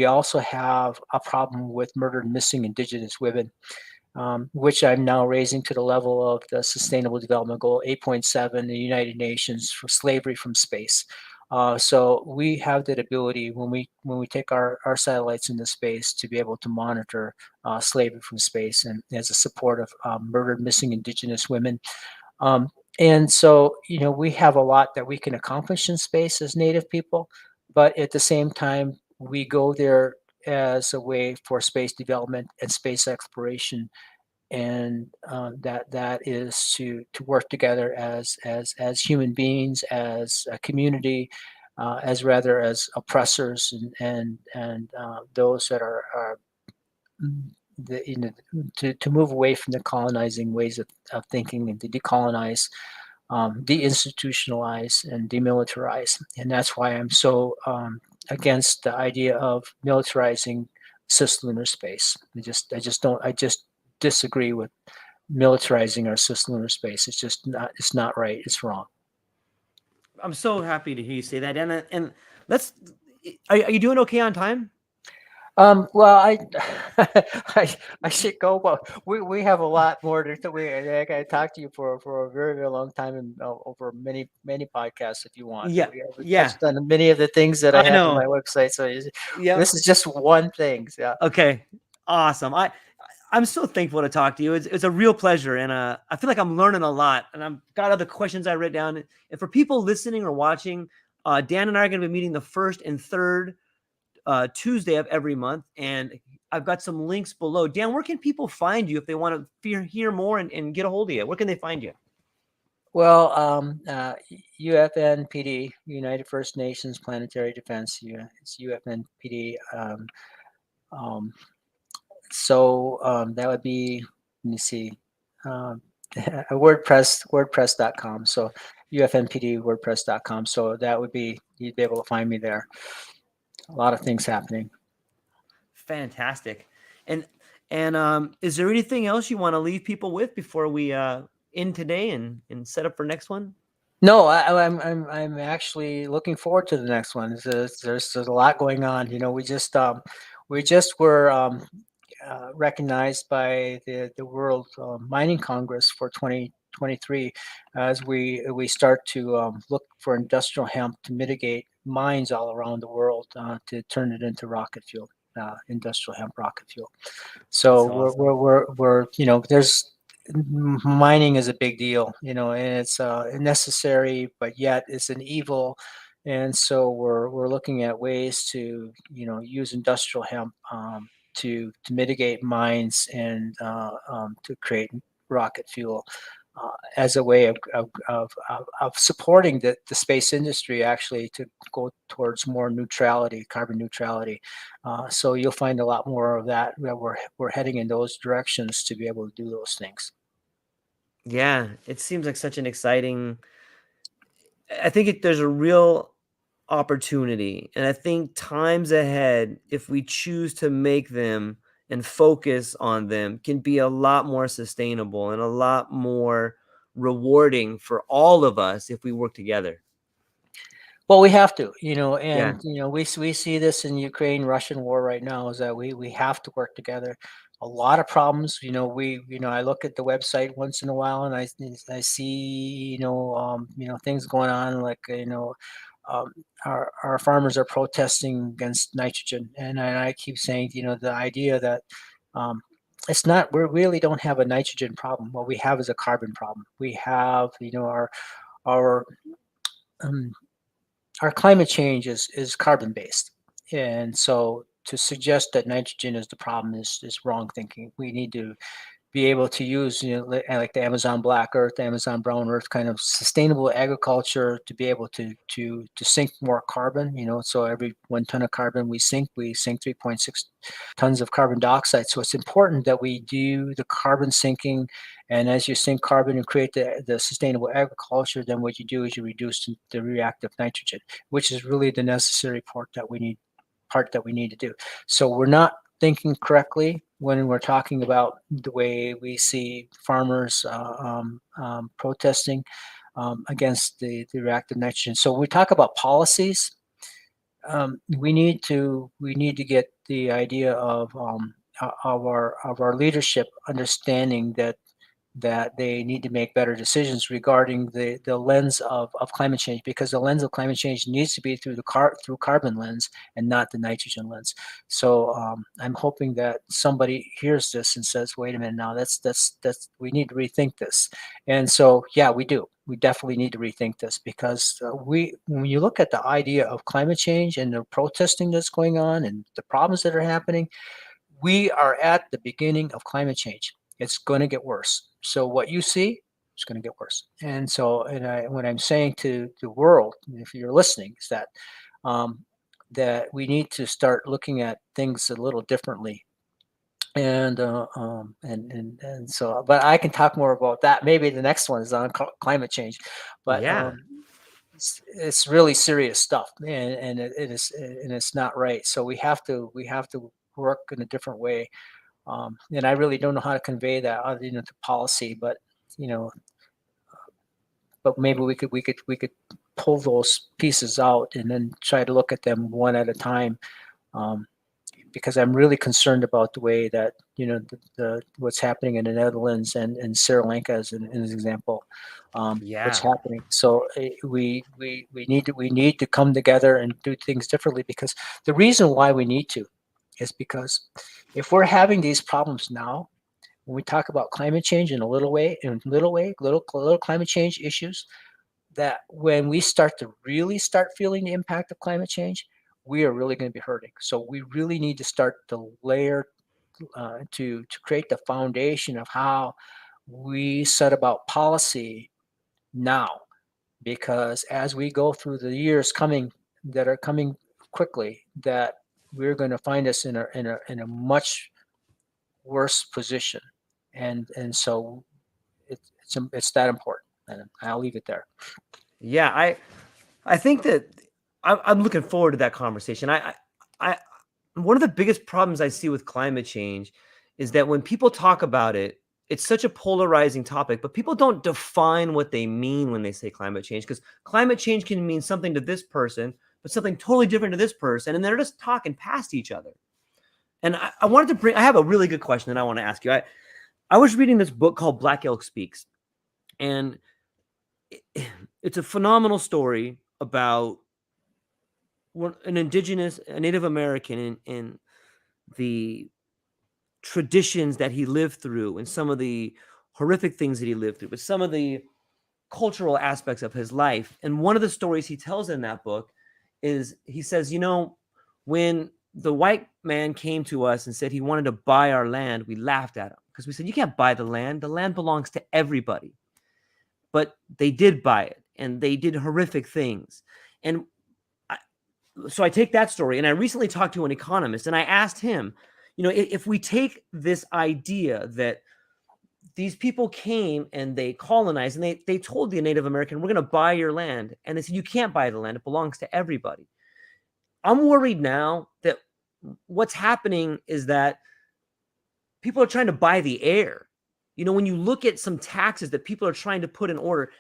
also have a problem with murdered, missing Indigenous women, which I'm now raising to the level of the Sustainable Development Goal 8.7, the United Nations, for slavery from space. So we have that ability when we take our satellites into space to be able to monitor slavery from space, and as a support of murdered, missing Indigenous women. Um, and so, we have a lot that we can accomplish in space as Native people, but at the same time, we go there as a way for space development and space exploration, and that is to work together as human beings, as a community, as rather as oppressors, and those that are mm, the, to move away from the colonizing ways of thinking, and to decolonize, deinstitutionalize, and demilitarize. And that's why I'm so against the idea of militarizing cislunar space. I just disagree with militarizing our cislunar space. It's not right. It's wrong. I'm so happy to hear you say that. And let's. Are you doing okay on time? Well, I should go, but we have a lot more I can talk to you for a very, very long time, and over many podcasts if you want. Yeah, We have yeah. touched on many of the things that I I have on know. my website, so Yep. this is just one thing. Yeah. Okay. Awesome. I'm so thankful to talk to you. It's a real pleasure, and I feel like I'm learning a lot. And I've got other questions I wrote down. And for people listening or watching, Dan and I are going to be meeting the first and third Tuesday of every month, and I've got some links below. Dan, where can people find you if they want to hear more and get a hold of you? Where can they find you? Well, UFNPD, United First Nations Planetary Defense. It's UFNPD. Um, that would be, let me see, um, WordPress.com. So UFNPD WordPress.com. So that would be, you'd be able to find me there. A lot of things happening. Fantastic. And is there anything else you want to leave people with before we end today and set up for next one? No, I'm actually looking forward to the next one. There's a lot going on. We just were recognized by the World Mining Congress for 2023, as we start to look for industrial hemp to mitigate mines all around the world, to turn it into rocket fuel, industrial hemp rocket fuel. So That's we're awesome. we're, we're there's mining is a big deal, and it's necessary, but yet it's an evil. And so we're looking at ways to use industrial hemp, to mitigate mines, and to create rocket fuel, as a way of supporting the space industry, actually, to go towards more neutrality, carbon neutrality. So you'll find a lot more of that we're heading in those directions to be able to do those things. Yeah, it seems like such an exciting. I think there's a real opportunity, and I think times ahead, if we choose to make them and focus on them, can be a lot more sustainable and a lot more rewarding for all of us if we work together. Well, we have to, Yeah. and we see this in Ukraine-Russian war right now, is that we have to work together. A lot of problems, I look at the website once in a while, and I see, things going on, like, um, our farmers are protesting against nitrogen, and I keep saying, the idea that um, it's not, we really don't have a nitrogen problem. What we have is a carbon problem. We have, our um, our climate change is carbon based, and so to suggest that nitrogen is the problem is wrong thinking. We need to be able to use, like the Amazon Black Earth, Amazon Brown Earth kind of sustainable agriculture to be able to sink more carbon. So every 1 ton of carbon we sink 3.6 tons of carbon dioxide. So it's important that we do the carbon sinking, and as you sink carbon and create the sustainable agriculture, then what you do is you reduce the reactive nitrogen, which is really the necessary part that we need to do. So we're not thinking correctly when we're talking about the way we see farmers protesting against the reactive nitrogen. So we talk about policies. We need to get the idea of our leadership understanding that they need to make better decisions regarding the lens of climate change, because the lens of climate change needs to be through through carbon lens and not the nitrogen lens. So I'm hoping that somebody hears this and says, wait a minute, now that's we need to rethink this. And so yeah, we definitely need to rethink this, because when you look at the idea of climate change and the protesting that's going on and the problems that are happening, we are at the beginning of climate change. It's going to get worse. So what you see is going to get worse. And so, what I'm saying to the world, if you're listening, is um, that we need to start looking at things a little differently. And so, but I can talk more about that. Maybe the next one is on climate change, but Yeah. it's really serious stuff, and it's not right. So we have to work in a different way, and I really don't know how to convey that other to policy, you know, but maybe we could pull those pieces out and then try to look at them one at a time, um, because I'm really concerned about the way that the what's happening in the Netherlands and Sri Lanka as an example, what's Yeah. happening. So we need to come together and do things differently, because the reason why we need to is because if we're having these problems now, when we talk about climate change in a little climate change issues, that when we really start feeling the impact of climate change, we are really going to be hurting. So we really need to start to layer, to create the foundation of how we set about policy now, because as we go through the years that are coming quickly, that we're going to find us in a much worse position, and so it's that important, and I'll leave it there. Yeah. I think that I'm looking forward to that conversation. I one of the biggest problems I see with climate change is that when people talk about it, it's such a polarizing topic, but people don't define what they mean when they say climate change, because climate change can mean something to this person, but something totally different to this person, and they're just talking past each other. And I have a really good question that I want to ask you. I was reading this book called Black Elk Speaks, and it's a phenomenal story about a Native American in the traditions that he lived through and some of the horrific things that he lived through, but some of the cultural aspects of his life. And one of the stories he tells in that book is he says, when the white man came to us and said he wanted to buy our land, we laughed at him because we said, you can't buy the land. The land belongs to everybody. But they did buy it and they did horrific things. And so I take that story, and I recently talked to an economist, and I asked him, if we take this idea that these people came and they colonized and they told the Native American, we're going to buy your land. And they said, you can't buy the land. It belongs to everybody. I'm worried now that what's happening is that people are trying to buy the air. When you look at some taxes that people are trying to put in order,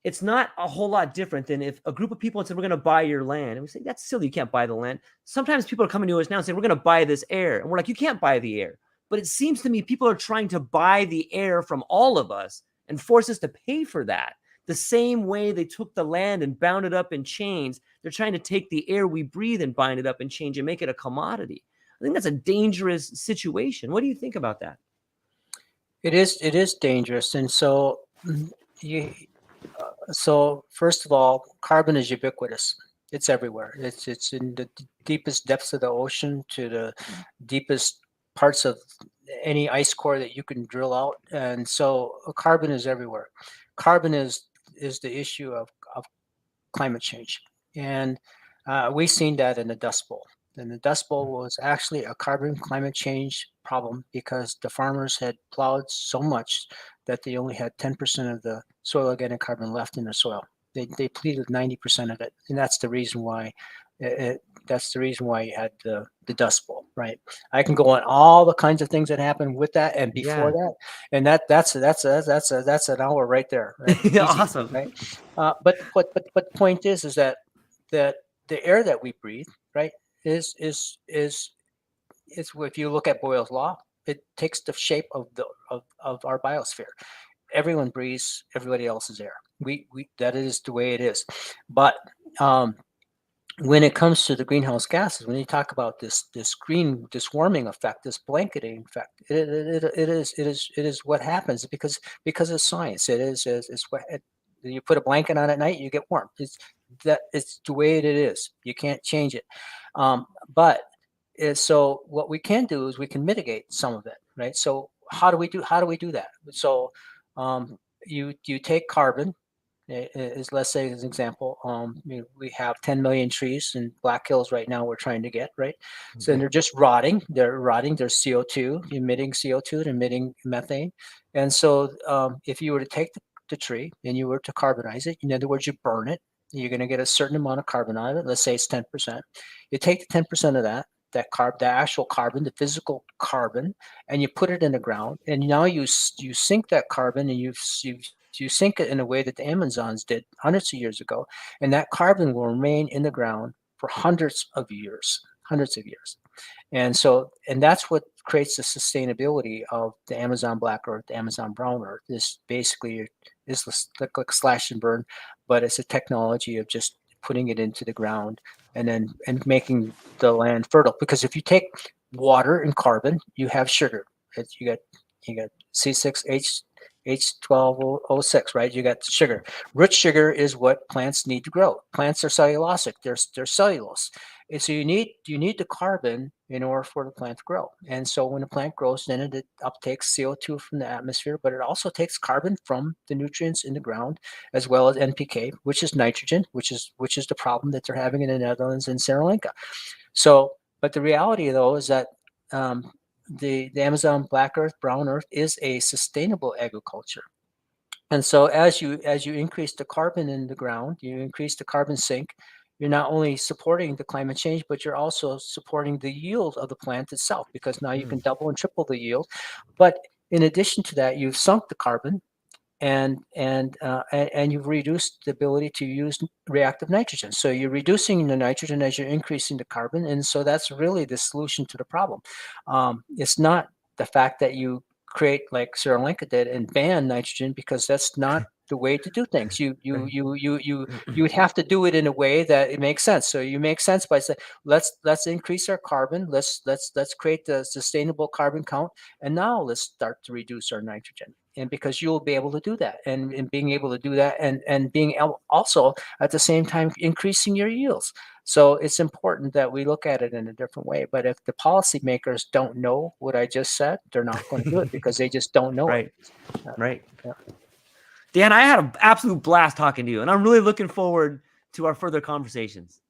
it's not a whole lot different than if a group of people said, we're going to buy your land. And we say, that's silly. You can't buy the land. Sometimes people are coming to us now and saying, we're going to buy this air. And we're like, you can't buy the air. But it seems to me people are trying to buy the air from all of us and force us to pay for that. The same way they took the land and bound it up in chains, they're trying to take the air we breathe and bind it up in chains and make it a commodity. I think that's a dangerous situation. What do you think about that? It is dangerous, and so you so first of all, carbon is ubiquitous. It's everywhere. It's in the deepest depths of the ocean to the deepest parts of any ice core that you can drill out, and so carbon is everywhere. Carbon is the issue of climate change, and we've seen that in the Dust Bowl. And the Dust Bowl was actually a carbon climate change problem because the farmers had plowed so much that they only had 10% of the soil organic carbon left in the soil. They depleted 90% of it, and that's the reason why. That's the reason why you had the Dust Bowl, right? I can go on all the kinds of things that happened with that and before Yeah. that, and that's an hour right there, right? Easy, Awesome. right? But the point is that the air that we breathe, right, is if you look at Boyle's law, it takes the shape of our biosphere. Everyone breathes everybody else's air. We that is the way it is. But when it comes to the greenhouse gases, when you talk about this warming effect, this blanketing effect, it is what happens because of science. It's what you put a blanket on at night, you get warm. It's the way it is. You can't change it. But so what we can do is we can mitigate some of it, right? So how do we do that? So you take carbon, is let's say as an example, we have 10 million trees in Black Hills right now we're trying to get, right? So Okay. they're just rotting. They're rotting. They're CO2, emitting CO2 and emitting methane. And so if you were to take the tree and you were to carbonize it, in other words, you burn it, you're going to get a certain amount of carbon out of it. Let's say it's 10%. You take the 10% of the actual carbon, the physical carbon, and you put it in the ground. And now you sink that carbon and you sink it in a way that the Amazons did hundreds of years ago, and that carbon will remain in the ground for hundreds of years, and that's what creates the sustainability of the Amazon black earth, the Amazon brown earth. This basically is like slash and burn, but it's a technology of just putting it into the ground and making the land fertile. Because if you take water and carbon, you have sugar. You got C6H12O6, right? You got sugar. Rich sugar is what plants need to grow. Plants are cellulosic. They're cellulose. And so you need the carbon in order for the plant to grow. And so when the plant grows, then it uptakes CO2 from the atmosphere, but it also takes carbon from the nutrients in the ground, as well as NPK, which is nitrogen, which is the problem that they're having in the Netherlands and Sri Lanka. So, but the reality though is that the Amazon black earth, brown earth is a sustainable agriculture. And so as you increase the carbon in the ground, you increase the carbon sink, you're not only supporting the climate change, but you're also supporting the yield of the plant itself, because now you can double and triple the yield. But in addition to that, you've sunk the carbon, and you've reduced the ability to use reactive nitrogen. So you're reducing the nitrogen as you're increasing the carbon, and so that's really the solution to the problem. It's not the fact that you create, like Sri Lanka did, and ban nitrogen, because that's not the way to do things. You would have to do it in a way that it makes sense. So you make sense by saying, let's increase our carbon, let's create the sustainable carbon count, and now let's start to reduce our nitrogen. And because you'll be able to do that, and being able to do that, and being also at the same time increasing your yields. So it's important that we look at it in a different way. But if the policymakers don't know what I just said, they're not going to do it because they just don't know Right. it. Right. Yeah. Dan, I had an absolute blast talking to you, and I'm really looking forward to our further conversations.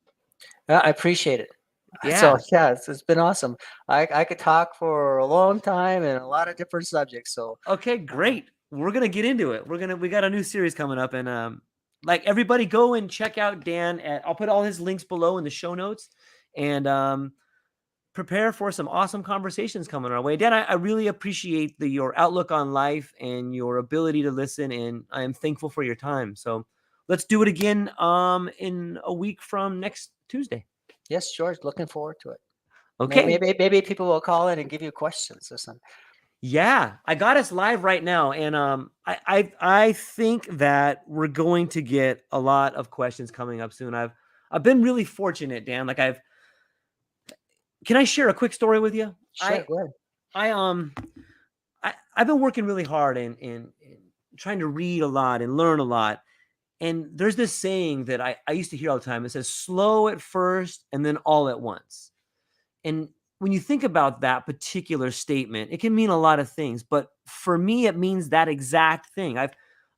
I appreciate it. Yeah. So yeah, it's been awesome. I could talk for a long time and a lot of different subjects. So Okay, great. We're gonna get into it. We got a new series coming up, and like everybody, go and check out Dan. I'll put all his links below in the show notes, and prepare for some awesome conversations coming our way. Dan, I really appreciate your outlook on life and your ability to listen, and I am thankful for your time. So let's do it again in a week from next Tuesday. Yes, George, looking forward to it. Okay. Maybe people will call in and give you questions or something. Yeah, I got us live right now, and I think that we're going to get a lot of questions coming up soon. I've been really fortunate, Dan. Like can I share a quick story with you? Sure, go ahead. I've been working really hard in trying to read a lot and learn a lot. And there's this saying that I used to hear all the time. It says slow at first and then all at once. And when you think about that particular statement, it can mean a lot of things. But for me, it means that exact thing. I've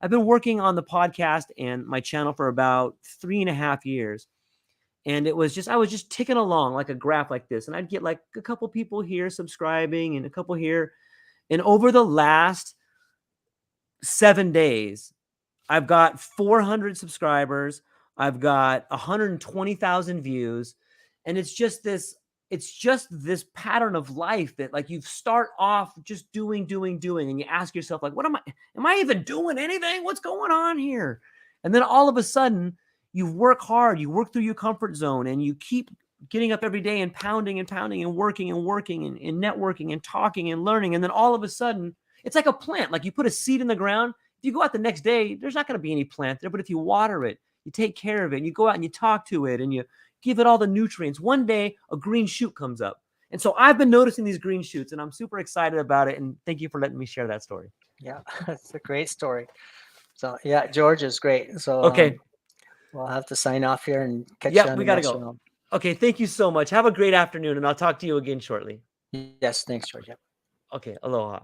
been working on the podcast and my channel for about 3.5 years. And I was just ticking along like a graph like this. And I'd get like a couple people here subscribing and a couple here. And over the last 7 days, I've got 400 subscribers. I've got 120,000 views. And it's just this pattern of life that like you start off just doing, and you ask yourself, like, am I even doing anything? What's going on here? And then all of a sudden you work hard, you work through your comfort zone, and you keep getting up every day and pounding and working and networking and talking and learning. And then all of a sudden it's like a plant. Like you put a seed in the ground. If you go out the next day, there's not going to be any plant there. But if you water it, you take care of it, and you go out and you talk to it, and you give it all the nutrients, one day a green shoot comes up. And so I've been noticing these green shoots, and I'm super excited about it. And thank you for letting me share that story. Yeah, it's a great story. So yeah, George is great. So okay, we'll have to sign off here and catch you on we the gotta next go. one. Okay, thank you so much. Have a great afternoon, and I'll talk to you again shortly. Yes, thanks, George. Yep. Okay, aloha.